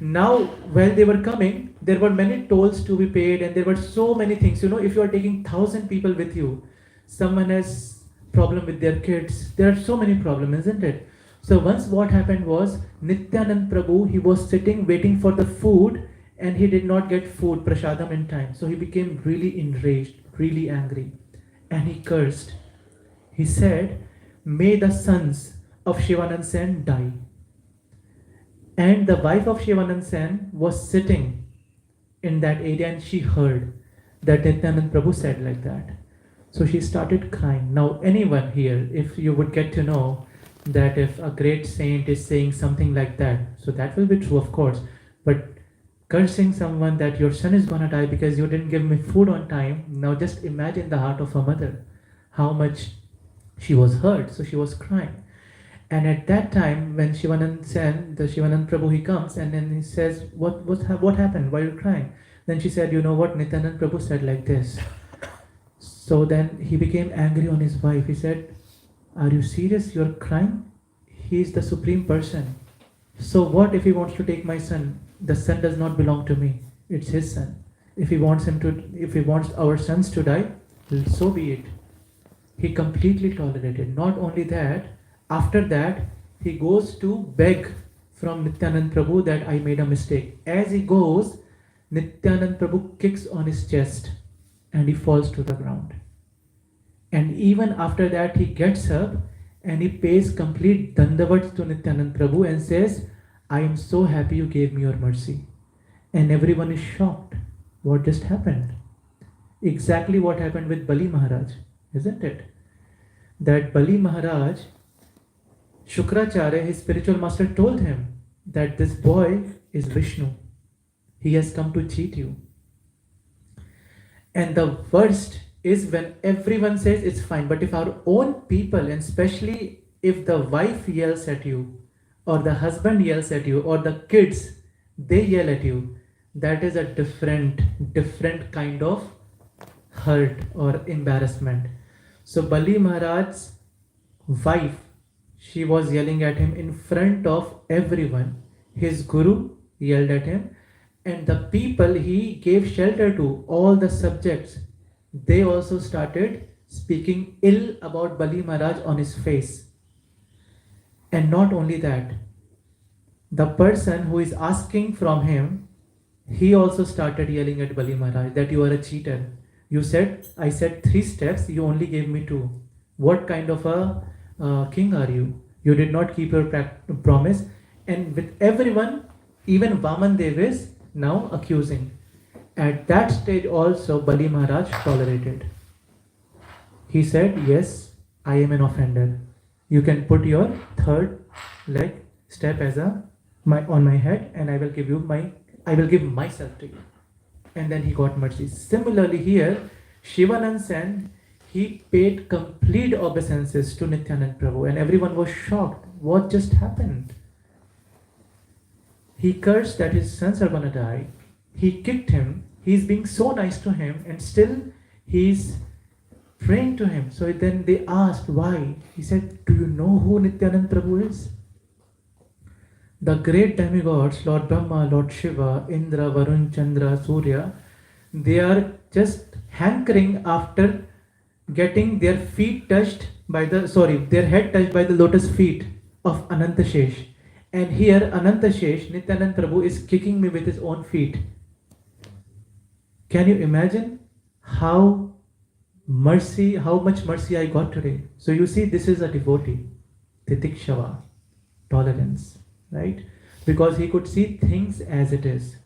Now, while they were coming, there were many tolls to be paid, and there were so many things. You know, if you are taking 1,000 people with you, someone has problem with their kids. There are so many problems, isn't it? So once what happened was, Nityanand Prabhu, he was sitting waiting for the food, and he did not get food, prasadam, in time. So he became really enraged, really angry, and he cursed. He said, "May the sons of Shivananda Sen die." And the wife of Shivananda Sen was sitting in that area, and she heard that Nityanand Prabhu said like that. So she started crying. Now anyone here, if you would get to know that if a great saint is saying something like that, so that will be true, of course, but cursing someone that your son is gonna die because you didn't give me food on time, now just imagine the heart of a mother, how much she was hurt. So she was crying. And at that time, when Shivananda Sen, the Shivananda Prabhu, he comes and then he says, what happened? Why are you crying? Then she said, you know what, Nityanand Prabhu said like this. So then he became angry on his wife. He said, are you serious? You're crying? He is the supreme person. So what if he wants to take my son? The son does not belong to me. It's his son. If he wants our sons to die, so be it. He completely tolerated. Not only that, after that, he goes to beg from Nityanand Prabhu that I made a mistake. As he goes, Nityanand Prabhu kicks on his chest and he falls to the ground. And even after that, he gets up and he pays complete dandavats to Nityanand Prabhu and says, I am so happy you gave me your mercy. And everyone is shocked. What just happened? exactly what happened with Bali Maharaj, isn't it? That Bali Maharaj, Shukracharya, his spiritual master, told him that this boy is Vishnu. He has come to cheat you. And the worst is when everyone says it's fine, but if our own people, and especially if the wife yells at you, or the husband yells at you, or the kids, they yell at you, that is a different kind of hurt or embarrassment. So Bali Maharaj's wife, she was yelling at him in front of everyone. His guru yelled at him, and the people he gave shelter to, all the subjects, they also started speaking ill about Bali Maharaj on his face. And not only that, the person who is asking from him, he also started yelling at Bali Maharaj that you are a cheater. You said, I said 3 steps, you only gave me 2. What kind of a king are you? You did not keep your promise. And with everyone, even Vaman Dev is now accusing. At that stage also, Bali Maharaj tolerated. He said, yes, I am an offender. You can put your 3rd leg step as on my head, and I will give myself to you. And then he got mercy. Similarly here, Shivanand Sen, he paid complete obeisances to Nityanand Prabhu, and everyone was shocked. What just happened? He cursed that his sons are gonna die. He kicked him. He's being so nice to him, and still he's praying to him. So then they asked why. He said, do you know who Nityanand Prabhu is? The great demigods, Lord Brahma, Lord Shiva, Indra, Varun, Chandra, Surya, they are just hankering after getting their head touched by the lotus feet of Anantashesh. And here Anantashesh, Nityanand Prabhu, is kicking me with his own feet. Can you imagine how much mercy I got today? So you see, this is a devotee, titikshava, tolerance, right? Because he could see things as it is.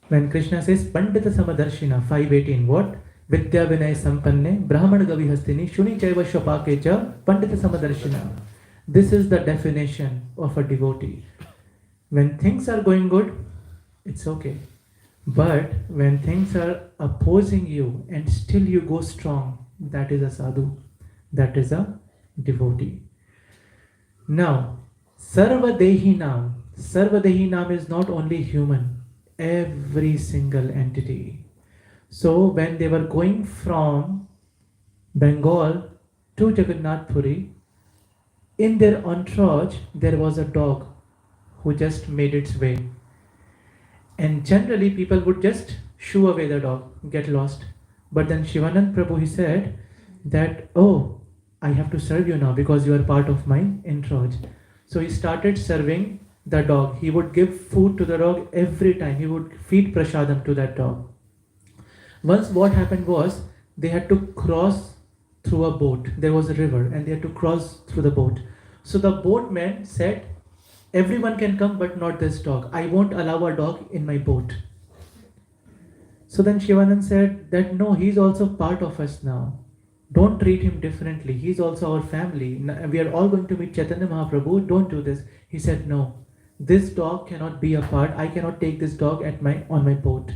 When Krishna says, Pandita Samadarshina, 5:18, what? Vidya Vinay Sampanne, Brahman Gavi Hastini, Shuni Chaiva Shapake Cha, Pandita Samadarshina. This is the definition of a devotee. When things are going good, it's okay. But when things are opposing you and still you go strong, that is a sadhu. That is a devotee. Now, Sarvadehinam. Sarvadehinam is not only human, every single entity. So when they were going from Bengal to Jagannath Puri, in their entourage, there was a dog who just made its way. And generally, people would just shoo away the dog, get lost. But then Shivanand Prabhu, he said that, oh, I have to serve you now because you are part of my entourage. So he started serving the dog. He would give food to the dog every time. He would feed prasadam to that dog. Once what happened was, they had to cross through a boat. There was a river and they had to cross through the boat. So the boatman said, everyone can come but not this dog. I won't allow a dog in my boat. So then Shivanand said that no, he's also part of us now. Don't treat him differently. He's also our family. We are all going to meet Chaitanya Mahaprabhu. Don't do this. He said no. This dog cannot be a part. I cannot take this dog on my boat.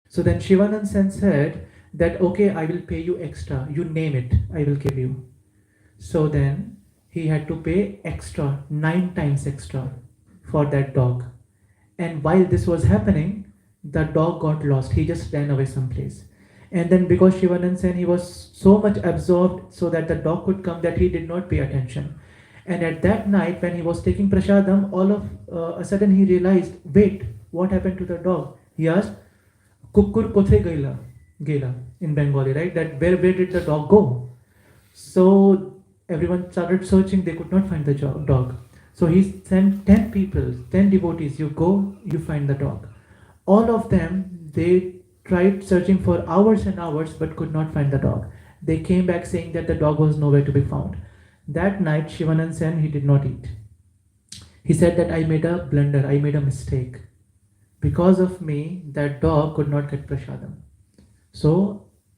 So then Shivanand Sen said that okay, I will pay you extra. You name it, I will give you. So then he had to pay extra, 9 times extra for that dog. And while this was happening, the dog got lost. He just ran away someplace. And then because Shivanand Sen, he was so much absorbed so that the dog could come that he did not pay attention. And at that night when he was taking prasadam, all of a sudden he realized, wait, what happened to the dog? He asked, Kukkur kothe gela in Bengali, right? That where did the dog go? So everyone started searching, they could not find the dog. So he sent 10 people, 10 devotees, you go, you find the dog. All of them, they tried searching for hours and hours but could not find the dog. They came back saying that the dog was nowhere to be found. That night, Shivanand Sen, he did not eat. He said that I made a blunder, I made a mistake. Because of me, that dog could not get prasadam. So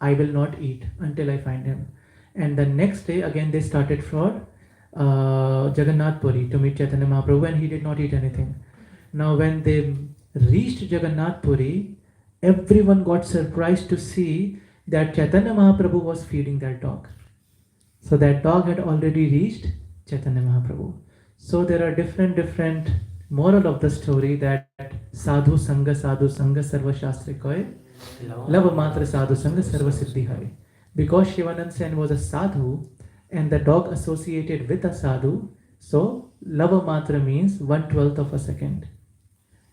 I will not eat until I find him. And the next day again they started for Jagannath Puri to meet Chaitanya Mahaprabhu, and he did not eat anything. Now when they reached Jagannath Puri, everyone got surprised to see that Chaitanya Mahaprabhu was feeding that dog. So that dog had already reached Chaitanya Mahaprabhu. So there are different moral of the story that sadhu sanga sarva shastri koy, lava matra sadhu sanga sarva siddhi hai. Because Shivanand Sen was a sadhu and the dog associated with a sadhu, so lava matra means 1/12 of a second.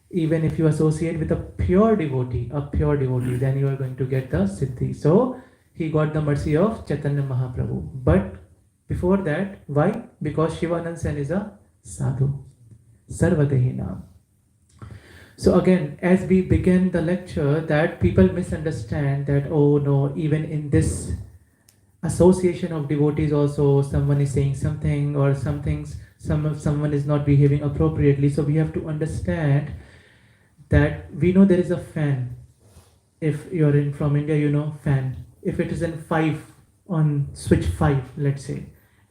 Even if you associate with a pure devotee, then you are going to get the siddhi. So he got the mercy of Chaitanya Mahaprabhu. But before that, why? Because Shivanand Sen is a sadhu. Sarvadehi Naam. So again, as we begin the lecture, that people misunderstand that, oh no, even in this association of devotees also someone is saying something, or someone is not behaving appropriately. So we have to understand that we know there is a fan. If you're in from India, you know fan. If it is in 5, on switch 5, let's say,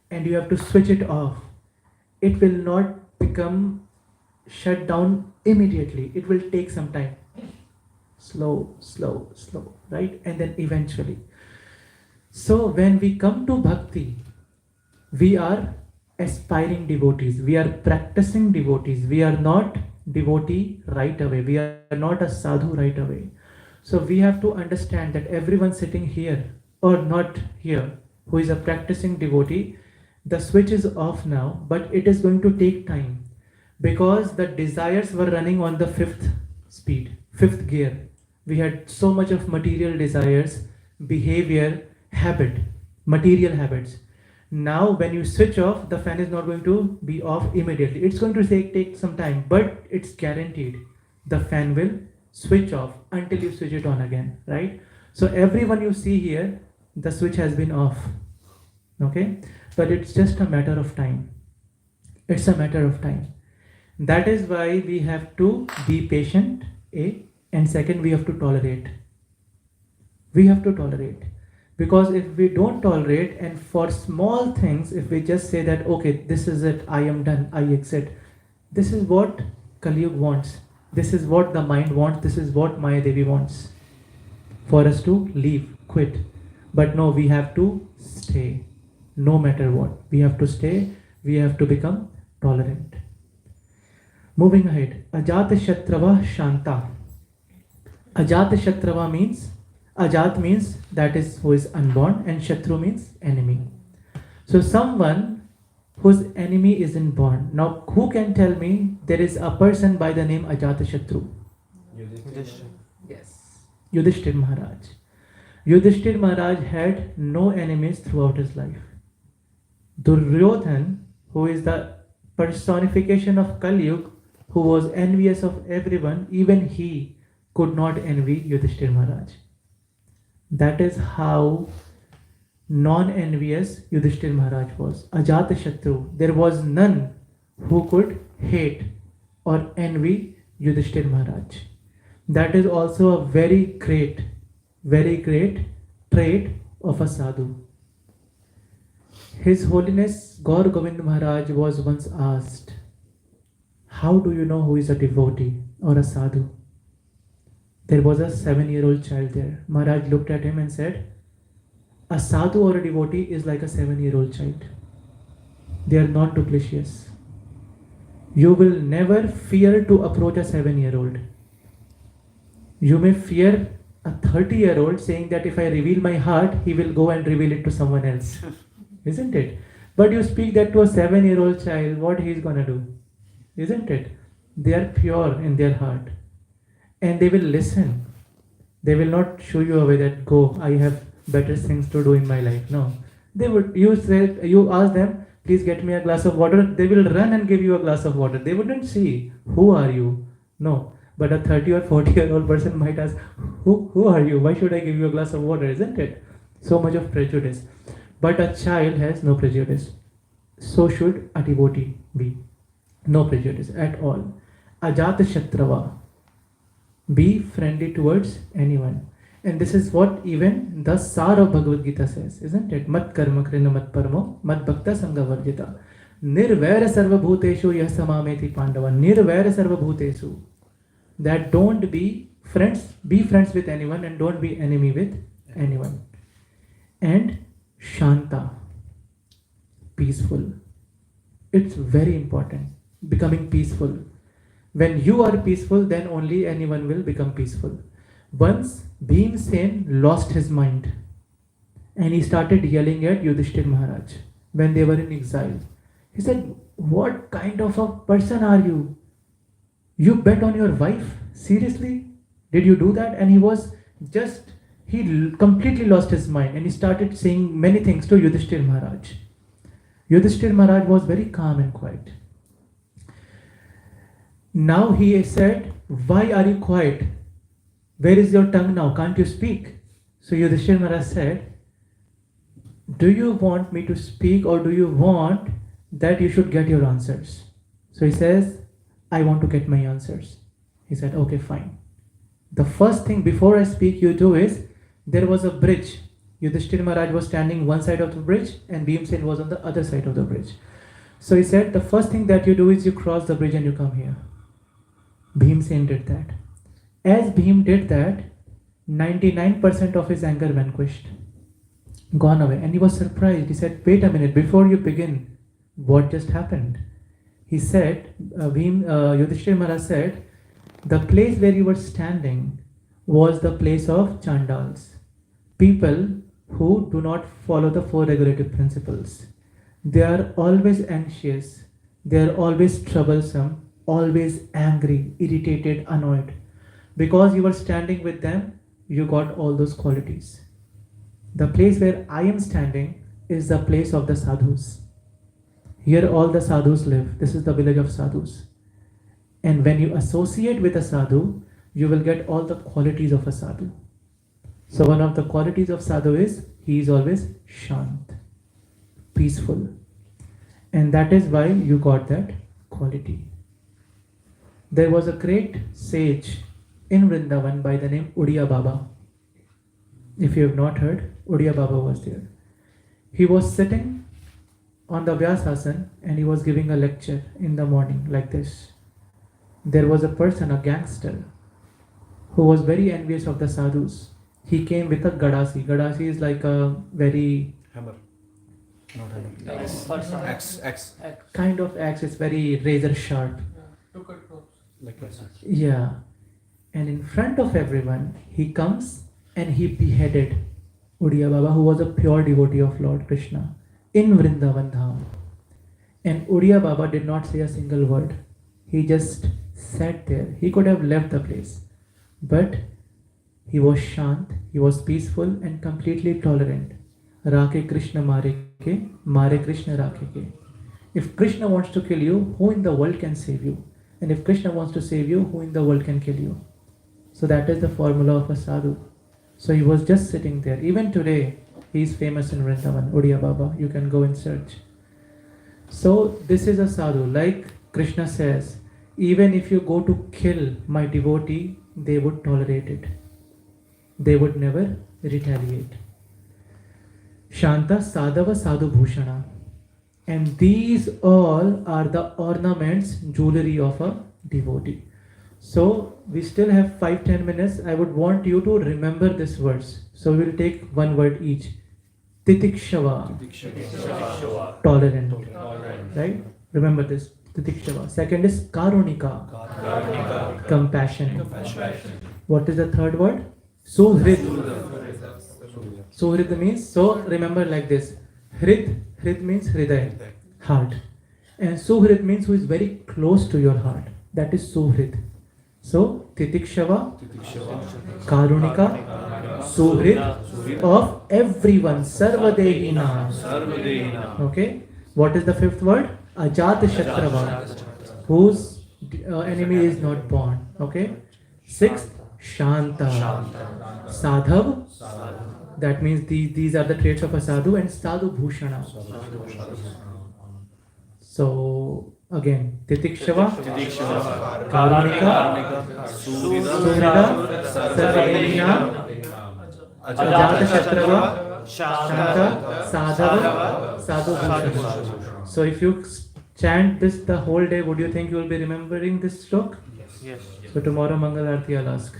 and you have to switch it off, it will not become shut down immediately. It will take some time. Slow, right? And then eventually. So when we come to bhakti, we are aspiring devotees. We are practicing devotees. We are not devotee right away. We are not a sadhu right away. So we have to understand that everyone sitting here or not here who is a practicing devotee, the switch is off now, but it is going to take time because the desires were running on the 5th speed, 5th gear. We had so much of material desires, behavior, habit, material habits. Now when you switch off, the fan is not going to be off immediately. It's going to take some time, but it's guaranteed. The fan will switch off until you switch it on again, right? So everyone you see here, the switch has been off, okay? But it's just a matter of time. It's a matter of time. That is why we have to be patient, A, and second, we have to tolerate. We have to tolerate. Because if we don't tolerate, and for small things, if we just say that, okay, this is it, I am done, I exit. This is what Kali Yuga wants. This is what the mind wants. This is what Maya Devi wants. For us to leave, quit. But no, we have to stay. No matter what. We have to stay. We have to become tolerant. Moving ahead. Ajata Shatrava Shanta. Ajata Shatrava means, Ajat means that is who is unborn, and Shatru means enemy. So someone whose enemy isn't born. Now who can tell me there is a person by the name Ajata Shatru? Yes. Yudhishthir Maharaj. Yudhishthir Maharaj had no enemies throughout his life. Duryodhan, who is the personification of Kali Yuga, who was envious of everyone, even he could not envy Yudhishthir Maharaj. That is how non-envious Yudhishthir Maharaj was. Ajata Shatru. There was none who could hate or envy Yudhishthir Maharaj. That is also a very great trait of a sadhu. His Holiness Gaur Govind Maharaj was once asked, how do you know who is a devotee or a sadhu? There was a 7-year-old child there. Maharaj looked at him and said, a sadhu or a devotee is like a 7-year-old child. They are not duplicitous. You will never fear to approach a 7-year-old. You may fear a 30-year-old saying that if I reveal my heart, he will go and reveal it to someone else. Isn't it? But you speak that to a 7-year-old child, what he is going to do? Isn't it? They are pure in their heart. And they will listen. They will not shoo you away that, go, I have better things to do in my life. No. They would, you ask them, please get me a glass of water. They will run and give you a glass of water. They wouldn't see, who are you? No. But a 30 or 40-year-old person might ask, who are you? Why should I give you a glass of water? Isn't it? So much of prejudice. But a child has no prejudice. So should a devotee be. No prejudice at all. Ajata Shatrava. Be friendly towards anyone. And this is what even the Sar of Bhagavad Gita says, isn't it? Mat karma krina mat paramo mat bhakta sangha varjita. Nirvaira sarva bhuteshu yah samameti pandava. Nirvaira sarva bhutesu. That don't be friends with anyone and don't be enemy with anyone. And Shanta, peaceful. It's very important. Becoming peaceful. When you are peaceful, then only anyone will become peaceful. Once Bhimsen lost his mind and he started yelling at Yudhishthir Maharaj when they were in exile. He said, "What kind of a person are you? You bet on your wife? Seriously? Did you do that?" And he completely lost his mind and he started saying many things to Yudhishthir Maharaj. Yudhishthir Maharaj was very calm and quiet. Now he said, "Why are you quiet? Where is your tongue now? Can't you speak?" So Yudhishthir Maharaj said, "Do you want me to speak or do you want that you should get your answers?" So he says, "I want to get my answers." He said, "Okay, fine. The first thing before I speak you do is, there was a bridge. Yudhishthir Maharaj was standing one side of the bridge and Bhimsen was on the other side of the bridge. So he said, the first thing that you do is you cross the bridge and you come here." Bhimsen did that. As Bhim did that, 99% of his anger vanquished, gone away. And he was surprised. He said, "Wait a minute, before you begin, what just happened?" He said, Yudhishthir Maharaj said, "The place where you were standing was the place of Chandals, people who do not follow the four regulative principles. They are always anxious, they are always troublesome, always angry, irritated, annoyed. Because you were standing with them, you got all those qualities. The place where I am standing is the place of the sadhus. Here all the sadhus live. This is the village of sadhus. And when you associate with a sadhu, you will get all the qualities of a sadhu. So one of the qualities of sadhu is he is always shant, peaceful. And that is why you got that quality. There was a great sage in Vrindavan by the name Udiya Baba. If you have not heard, Udiya Baba was there. He was sitting on the Vyasasana and he was giving a lecture in the morning like this. There was a person, a gangster, who was very envious of the sadhus. He came with a gadasi. Gadasi is like a very Hammer. Not hammer. Axe. kind of axe. It's very razor sharp. To cut ropes. Like that. Yeah. And in front of everyone, he comes and he beheaded Udiya Baba, who was a pure devotee of Lord Krishna, in Vrindavan Dham. And Udiya Baba did not say a single word. He just sat there. He could have left the place. But he was shant, he was peaceful and completely tolerant. Rakhe Krishna mare Krishna rakhe ke. If Krishna wants to kill you, who in the world can save you? And if Krishna wants to save you, who in the world can kill you? So that is the formula of a sadhu. So he was just sitting there. Even today, he is famous in Vrindavan, Udiya Baba. You can go and search. So this is a sadhu. Like Krishna says, even if you go to kill my devotee, they would tolerate it. They would never retaliate. Shanta Sadhava Sadhu Bhushana. And these all are the ornaments, jewelry of a devotee. So we still have 5-10 minutes. I would want you to remember this verse. So we will take one word each. Titikshava. Tolerant. Right? Remember this. Titikshava. Second is Karunika. Compassion. What is the third word? Suhrid. Suhrid means, so remember like this. Hrid means Hriday, heart. And Suhrid means who is very close to your heart. That is Suhrid. So, Titikshava, Karunika, Suhrid of everyone, Sarvadehina. Okay? What is the fifth word? Ajat Shatrava, whose enemy is not born. Okay? Sixth, Shanta. Sadhav, that means these are the traits of a sadhu, and Sadhu Bhushana. So again, Titikshava, Karunika, Suhrida, Sarvadehina, Ajatashatrava, Shanta, Sadhava, Sadhu Bhushana. So if you chant this the whole day, would you think you will be remembering this slok? Yes. So tomorrow Mangal Aarti I'll ask.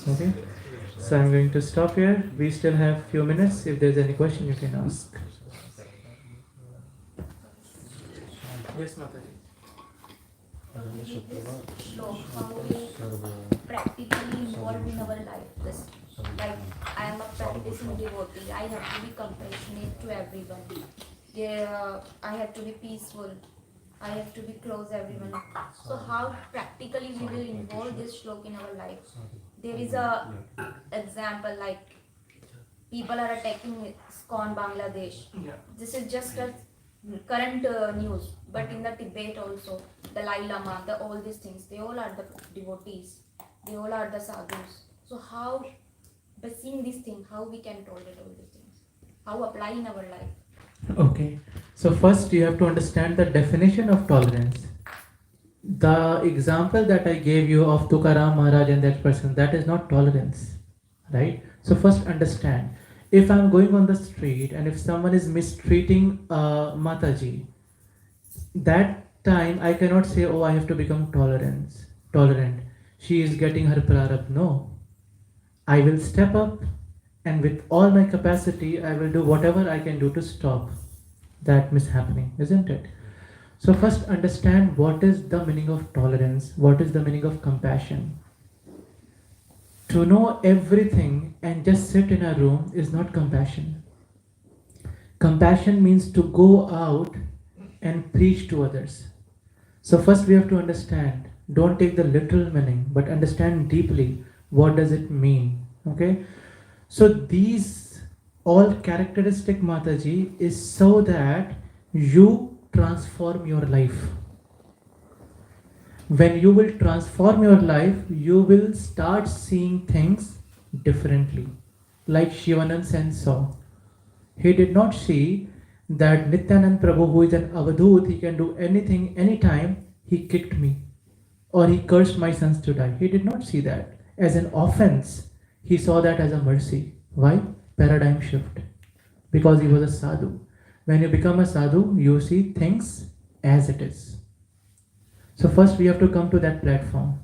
Okay. So I'm going to stop here. We still have few minutes. If there's any question, you can ask. Yes, Mataji. Shlok, how we practically involved in our life. This, like I am a practicing devotee. I have to be compassionate to everyone. I have to be peaceful. I have to be close everyone. So how practically we will involve this shlok in our life? There is a example like people are attacking ISKCON Bangladesh. This is just a current news, but in the Tibet also, Dalai Lama, all these things, they all are the devotees, they all are the sadhus. So how, by seeing these things, how we can tolerate all these things? How apply in our life? Okay. So first you have to understand the definition of tolerance. The example that I gave you of Tukaram Maharaj and that person, that is not tolerance, right? So first understand, if I'm going on the street and if someone is mistreating Mataji, that time I cannot say, oh, I have to become tolerant. She is getting her prarabdha. No. I will step up and with all my capacity, I will do whatever I can do to stop that mishappening, isn't it? So first understand what is the meaning of tolerance, what is the meaning of compassion. To know everything and just sit in a room is not compassion. Compassion means to go out and preach to others. So first we have to understand, don't take the literal meaning, but understand deeply what does it mean. Okay? So these all characteristic Mataji is so that you transform your life. When you will transform your life, you will start seeing things differently. Like Shivanand Sen saw. He did not see that Nityanand Prabhu, who is an Avadhut, he can do anything, anytime, he kicked me. Or he cursed my sons to die. He did not see that as an offense. He saw that as a mercy. Why? Paradigm shift. Because he was a sadhu. When you become a sadhu, you see things as it is. So first we have to come to that platform.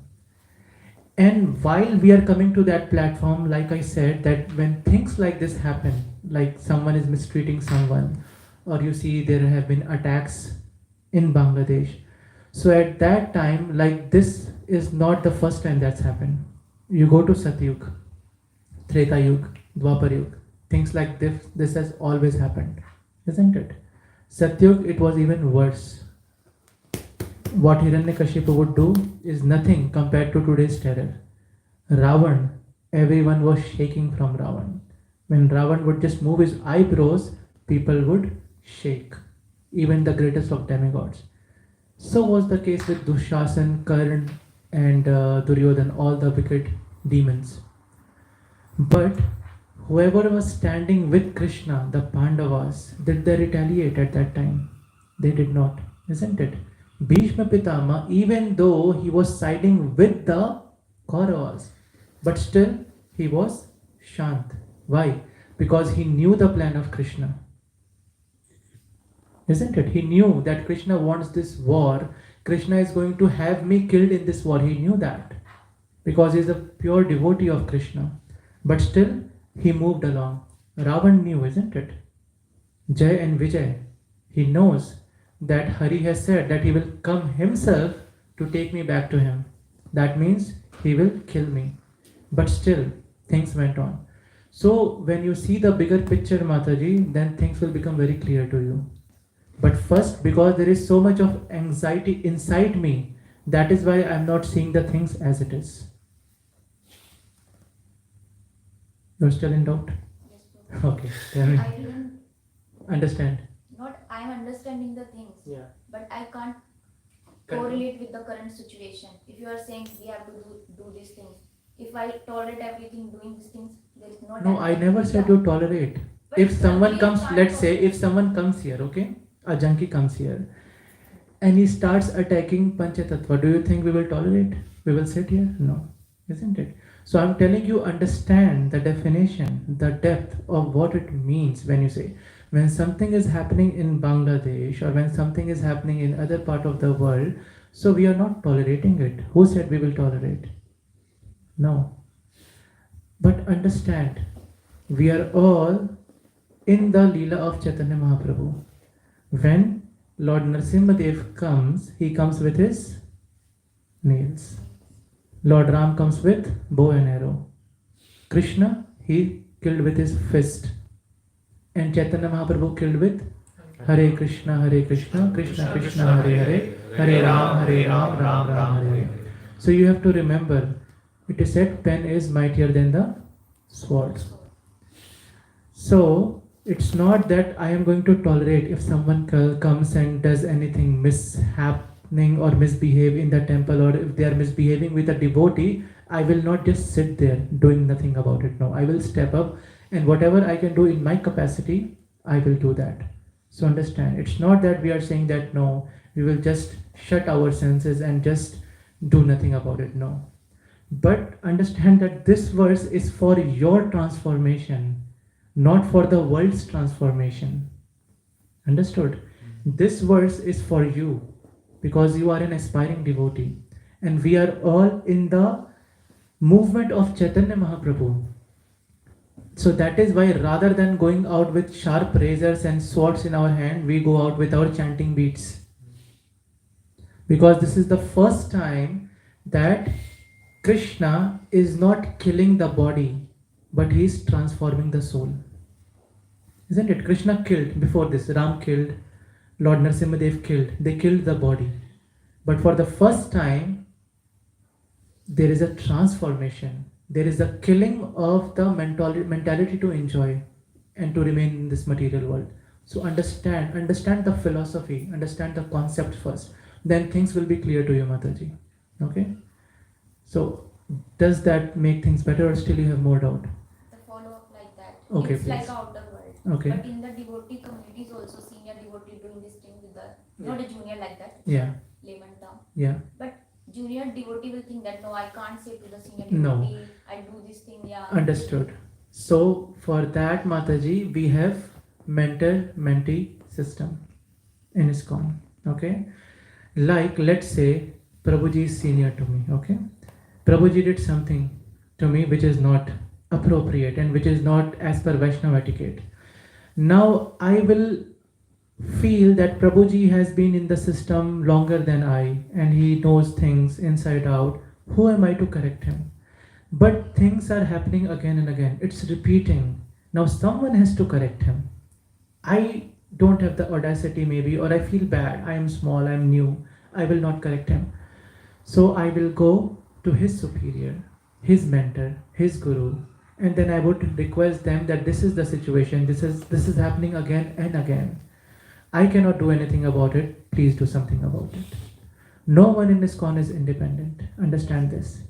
And while we are coming to that platform, like I said, that when things like this happen, like someone is mistreating someone, or you see there have been attacks in Bangladesh. So at that time, like this is not the first time that's happened. You go to Satyug, Treta Yug, Dwapar Yug, things like this has always happened, isn't it? Satyug, it was even worse. What Hiranyakashipu would do is nothing compared to today's terror. Ravan, everyone was shaking from Ravan. When Ravan would just move his eyebrows, people would shake. Even the greatest of demigods. So was the case with Dushasan, Karn and Duryodhan, all the wicked demons. But whoever was standing with Krishna, the Pandavas, did they retaliate at that time? They did not, isn't it? Bhishma Pitama, even though he was siding with the Kauravas, but still he was Shant. Why? Because he knew the plan of Krishna. Isn't it? He knew that Krishna wants this war. Krishna is going to have me killed in this war. He knew that. Because he is a pure devotee of Krishna. But still, he moved along. Ravan knew, isn't it? Jay and Vijay. He knows that Hari has said that he will come himself to take me back to him. That means he will kill me. But still, things went on. So, when you see the bigger picture, Mataji, then things will become very clear to you. But first, because there is so much of anxiety inside me, that is why I am not seeing the things as it is. You're still in doubt? Yes, Prabhu. Okay, tell me. I didn't, Understand? not I am understanding the things, Yeah. but I can't correlate with the current situation. If you are saying we have to do these things, if I tolerate everything doing these things, there is no. No, I never said you tolerate. But If someone we comes, can't let's say, tolerate. if someone comes here, okay, a junkie comes here, and he starts attacking Panchatattva, do you think we will tolerate? We will sit here? No, isn't it? So I'm telling you, understand the definition, the depth of what it means when you say, when something is happening in Bangladesh or when something is happening in other part of the world, so we are not tolerating it. Who said we will tolerate? No. But understand, we are all in the Leela of Chaitanya Mahaprabhu. When Lord Nrsimhadev comes, he comes with his nails. Lord Ram comes with bow and arrow. Krishna, he killed with his fist. And Chaitanya Mahaprabhu killed with Hare Krishna, Krishna Krishna, Hare Hare, Hare Ram, Ram Ram, Hare Hare. So you have to remember, it is said pen is mightier than the sword. So it's not that I am going to tolerate if someone comes and does anything mishappening or misbehave in the temple, or if they are misbehaving with a devotee, I will not just sit there doing nothing about it. No, I will step up, and whatever I can do in my capacity, I will do that. So understand, it's not that we are saying that no, we will just shut our senses and just do nothing about it. No. But understand that this verse is for your transformation, not for the world's transformation. Understood? This verse is for you because you are an aspiring devotee. And we are all in the movement of Chaitanya Mahaprabhu. So that is why rather than going out with sharp razors and swords in our hand, we go out with our chanting beads. Because this is the first time that Krishna is not killing the body, but he is transforming the soul. Isn't it? Krishna killed before this. Ram killed, Lord Nrsimhadev killed. They killed the body. But for the first time, there is a transformation. There is a killing of the mentality to enjoy and to remain in this material world. So understand the philosophy, understand the concept first. Then things will be clear to you, Mataji. Okay? So, does that make things better or still you have more doubt? The follow-up like that. Okay, it's please. like outer world. Okay. But in the devotee community is also senior devotee doing this thing with the, not a junior like that. Yeah. Layman term. Yeah. But junior devotee will think that no, I can't say to the senior No. devotee, I do this thing, yeah. Understood. So, for that, Mataji, we have mentor-mentee system in ISKCON. Okay? Like, let's say, Prabhuji is senior to me. Okay? Prabhuji did something to me which is not appropriate and which is not as per Vaishnava etiquette. Now I will feel that Prabhuji has been in the system longer than I and he knows things inside out. Who am I to correct him? But things are happening again and again. It's repeating. Now someone has to correct him. I don't have the audacity maybe, or I feel bad. I am small, I am new. I will not correct him. So I will go to his superior, his mentor, his guru, and then I would request them that this is the situation, this is happening again and again. I cannot do anything about it, please do something about it. No one in ISKCON is independent, understand this.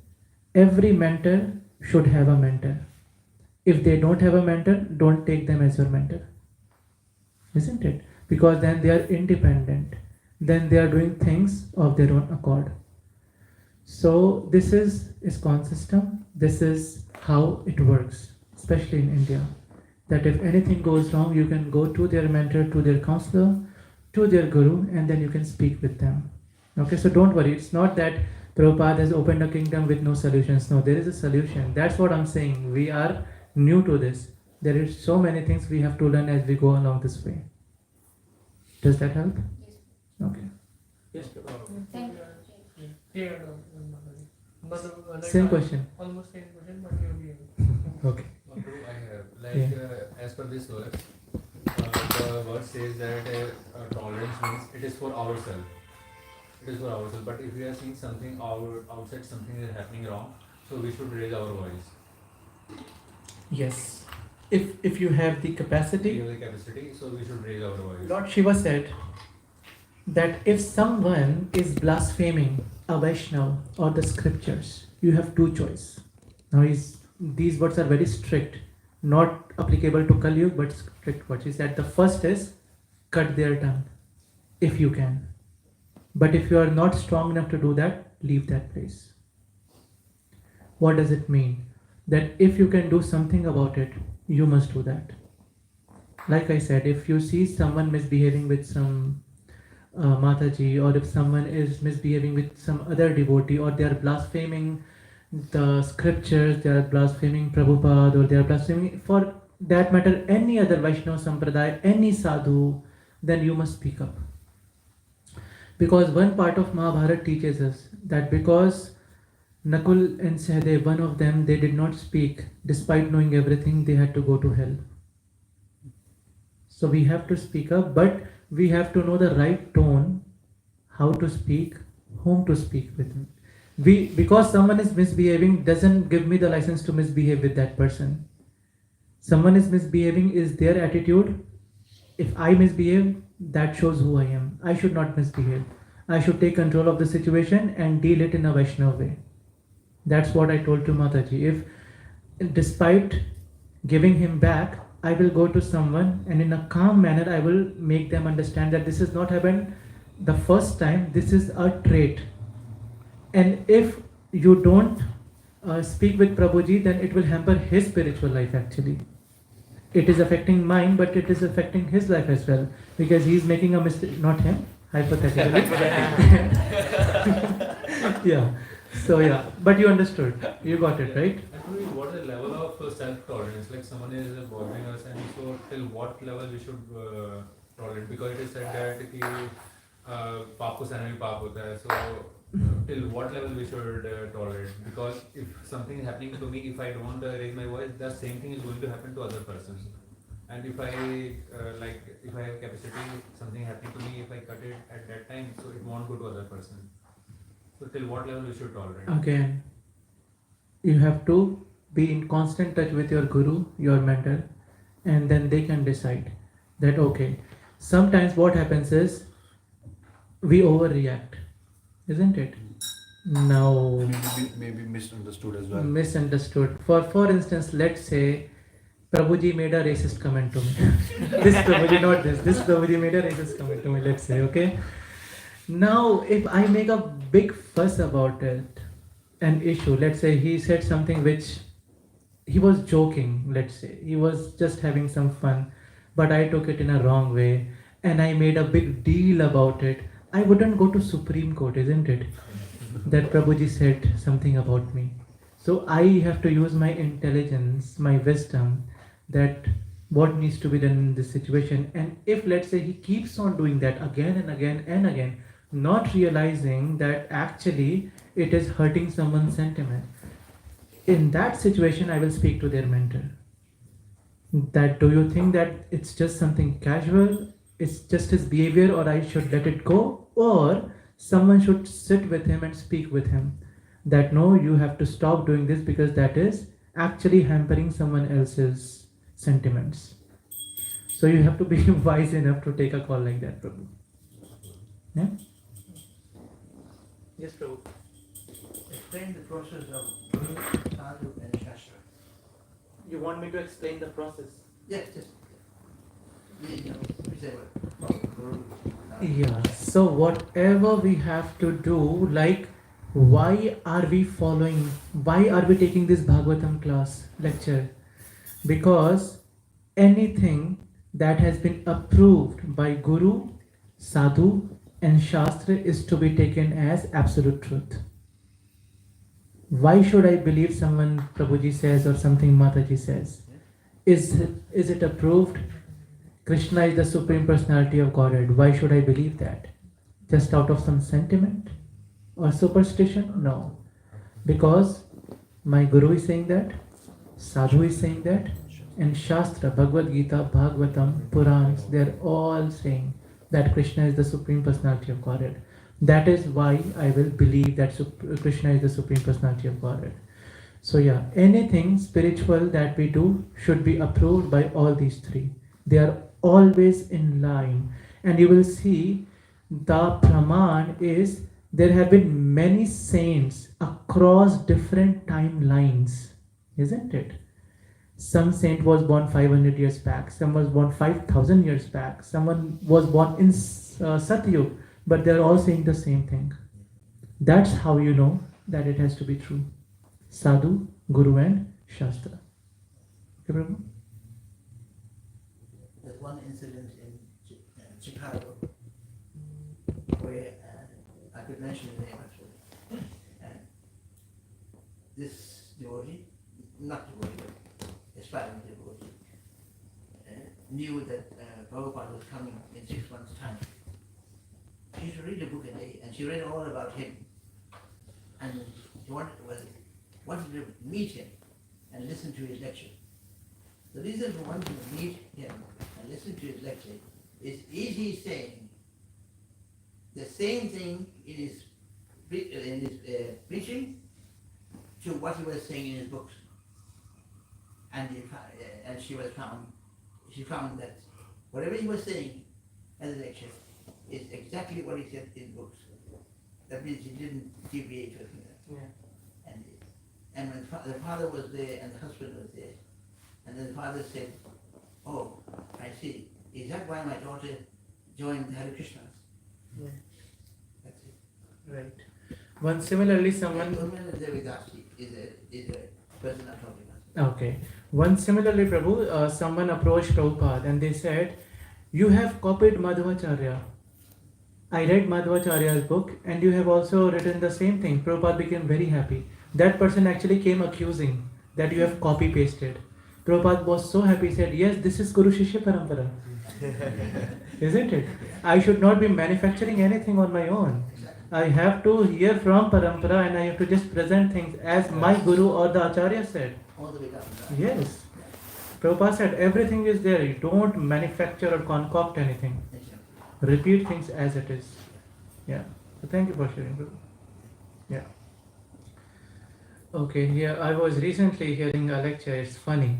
Every mentor should have a mentor. If they don't have a mentor, don't take them as your mentor. Isn't it? Because then they are independent. Then they are doing things of their own accord. So this is ISKCON system. This is how it works, especially in India. That if anything goes wrong, you can go to their mentor, to their counselor, to their guru, and then you can speak with them. Okay, so don't worry. It's not that Prabhupada has opened a kingdom with no solutions. No, there is a solution. That's what I'm saying. We are new to this. There is so many things we have to learn as we go along this way. Does that help? Yes. Okay. Yes, Thank you. Clear. Same question. Almost same question, but you'll be able. Okay. Prabhu, I have, as per this verse, the verse says that tolerance means it is for ourselves. It is for ourselves. But if we are seeing something outside, something is happening wrong, so we should raise our voice. Yes. If you have the We capacity, have the capacity, so we should raise our voice. Lord Shiva said that if someone is blaspheming a Vaishnava or the scriptures, you have two choices. Now these words are very strict, not applicable to Kali Yuga, but strict words. He said the first is cut their tongue, if you can. But if you are not strong enough to do that, leave that place. What does it mean? That if you can do something about it, you must do that. Like I said, if you see someone misbehaving with some Mataji, or if someone is misbehaving with some other devotee, or they are blaspheming the scriptures, they are blaspheming Prabhupada, or they are blaspheming, for that matter, any other Vaishnava Sampradaya, any sadhu, then you must speak up. Because one part of Mahabharata teaches us that because Nakul and Sahadev, one of them, they did not speak, despite knowing everything, they had to go to hell. So we have to speak up, but we have to know the right tone, how to speak, whom to speak with. Because someone is misbehaving doesn't give me the license to misbehave with that person. Someone is misbehaving is their attitude. If I misbehave, that shows who I am. I should not misbehave. I should take control of the situation and deal it in a Vaishnava way. That's what I told to Mataji. If despite giving him back, I will go to someone and in a calm manner I will make them understand that this has not happened the first time, this is a trait. And if you don't speak with Prabhuji, then it will hamper his spiritual life actually. It is affecting mine, but it is affecting his life as well. Because he is making a mistake, not him, hypothetically. Yeah. So yeah, but you understood. You got it, right? Actually, what is the level of self-tolerance? Like someone is bothering us, and so till what level we should tolerate? Because it is said that कि पाप को सहना भी पाप होता है. So till what level we should tolerate? Because if something is happening to me, if I don't raise my voice, the same thing is going to happen to other persons. And if I if I have capacity, something happening to me, if I cut it at that time, so it won't go to other person. So till what level we should tolerate? Again, you have to be in constant touch with your guru, your mentor, and then they can decide that okay. Sometimes what happens is we overreact, isn't it? No. Maybe misunderstood as well. Misunderstood. For instance, let's say Prabhuji made a racist comment to me. This Prabhuji, not this. This Prabhuji made a racist comment to me, let's say, okay? Now, if I make a big fuss about it, an issue, let's say he said something which he was joking, let's say, he was just having some fun, but I took it in a wrong way and I made a big deal about it, I wouldn't go to Supreme Court, isn't it? That Prabhuji said something about me. So I have to use my intelligence, my wisdom, that what needs to be done in this situation. And if let's say he keeps on doing that again and again and again, not realizing that actually it is hurting someone's sentiment, in that situation I will speak to their mentor. That do you think that it's just something casual, it's just his behavior, or I should let it go, or someone should sit with him and speak with him that no, you have to stop doing this because that is actually hampering someone else's sentiments. So you have to be wise enough to take a call like that, Prabhu. Yeah? Yes, Prabhu. Explain the process of Guru, Sadhu and Shastra. You want me to explain the process? Yes, just say what? Guru, Sadhu. Yeah, so whatever we have to do, like why are we following, why are we taking this Bhagavatam class lecture? Because anything that has been approved by Guru, Sadhu and Shastra is to be taken as absolute truth. Why should I believe someone Prabhuji says or something Mataji says? Is it approved? Krishna is the Supreme Personality of Godhead. Why should I believe that? Just out of some sentiment or superstition? No. Because my Guru is saying that, Sadhu is saying that, and Shastra, Bhagavad Gita, Bhagavatam, Purans, they are all saying that Krishna is the Supreme Personality of Godhead. That is why I will believe that Krishna is the Supreme Personality of Godhead. So yeah, anything spiritual that we do should be approved by all these three. They are always in line. And you will see the Praman is, there have been many saints across different timelines, isn't it? Some saint was born 500 years back, some was born 5,000 years back, someone was born in Satyug, but they're all saying the same thing. That's how you know that it has to be true. Sadhu, Guru and Shastra. Okay, Prabhu? There's one incident in Chicago where I could mention the name actually. This devotee, not devotee, but aspiring devotee, knew that Prabhupada was coming in 6 months' time. She used to read a book a day, and she read all about him. And she wanted to meet him and listen to his lecture. The reason for wanting to meet him and listen to his lecture is he saying the same thing in his preaching to what he was saying in his books. And she found that whatever he was saying in the lecture is exactly what he said in books. That means he didn't deviate from that. Yeah. And when the father was there and the husband was there, and then the father said, "Oh, I see. Is that why my daughter joined Hare Krishnas?" Yeah. That's it. Right. One similarly, someone. Devidasi is a person I'm talking about. Okay. One similarly, Prabhu, someone approached Prabhupada and they said, "You have copied Madhvacharya. I read Madhvacharya's book and you have also written the same thing." Prabhupada became very happy. That person actually came accusing that you have copy pasted. Prabhupada was so happy, he said, "Yes, this is Guru Shishya Parampara." Isn't it? I should not be manufacturing anything on my own. I have to hear from Parampara and I have to just present things as my Guru or the Acharya said. All the way down. Yes. Prabhupada said everything is there. You don't manufacture or concoct anything. Repeat things as it is. Yeah. So thank you for sharing, Prabhu. Yeah. Okay, here I was recently hearing a lecture, it's funny.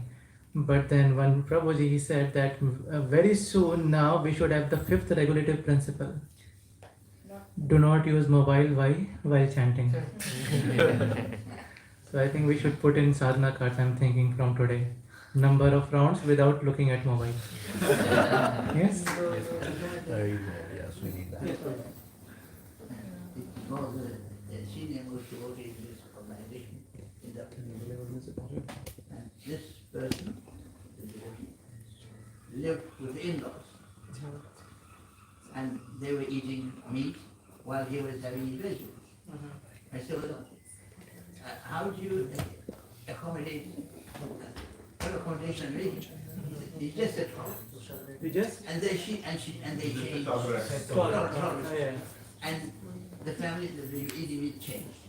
But then one Prabhuji, he said that very soon now we should have the 5th regulative principle. Do not use mobile while chanting. So I think we should put in sadhana cards, I'm thinking from today. Number of rounds without looking at mobile. Yes? Yes, we need that. It's one of the senior most devotees in this organization in the and this person, the devotee, lived with the in-laws. And they were eating meat while he was having his vegetables. I said, "Well, how do you accommodate what accommodation are making?" He just said, You just? and they changed. Tolerance. Yeah. And the family that they were eating meat changed.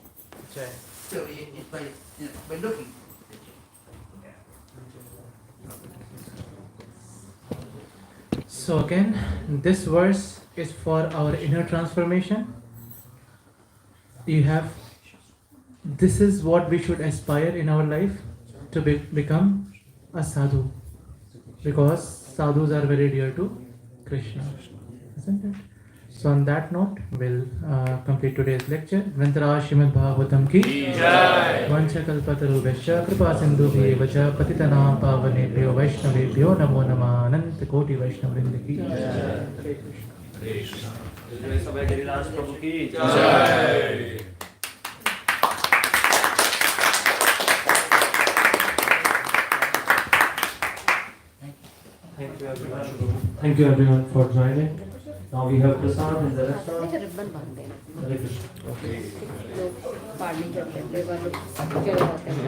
Right. So it's by looking. So again, this verse is for our inner transformation. This is what we should aspire in our life, to become a sadhu. Because sadhus are very dear to Krishna. Isn't it? So on that note, we'll complete today's lecture. Vrintaraj Srimad Bhagavatam ki Jai. Vancha kalpatarubhasya kripa sindhubhyev cha patitanam pavanebhyo vaishnavebhyo namo namah ananta koti vaishnavrinda ki Jai. सबै गिरिराज प्रभु की जय। Thank you everyone for joining. Now we have Prasad in the restaurant. Ribbon बांध देना Hare Krishna. लोग party करते हैं, कई बार लोग चले जाते हैं।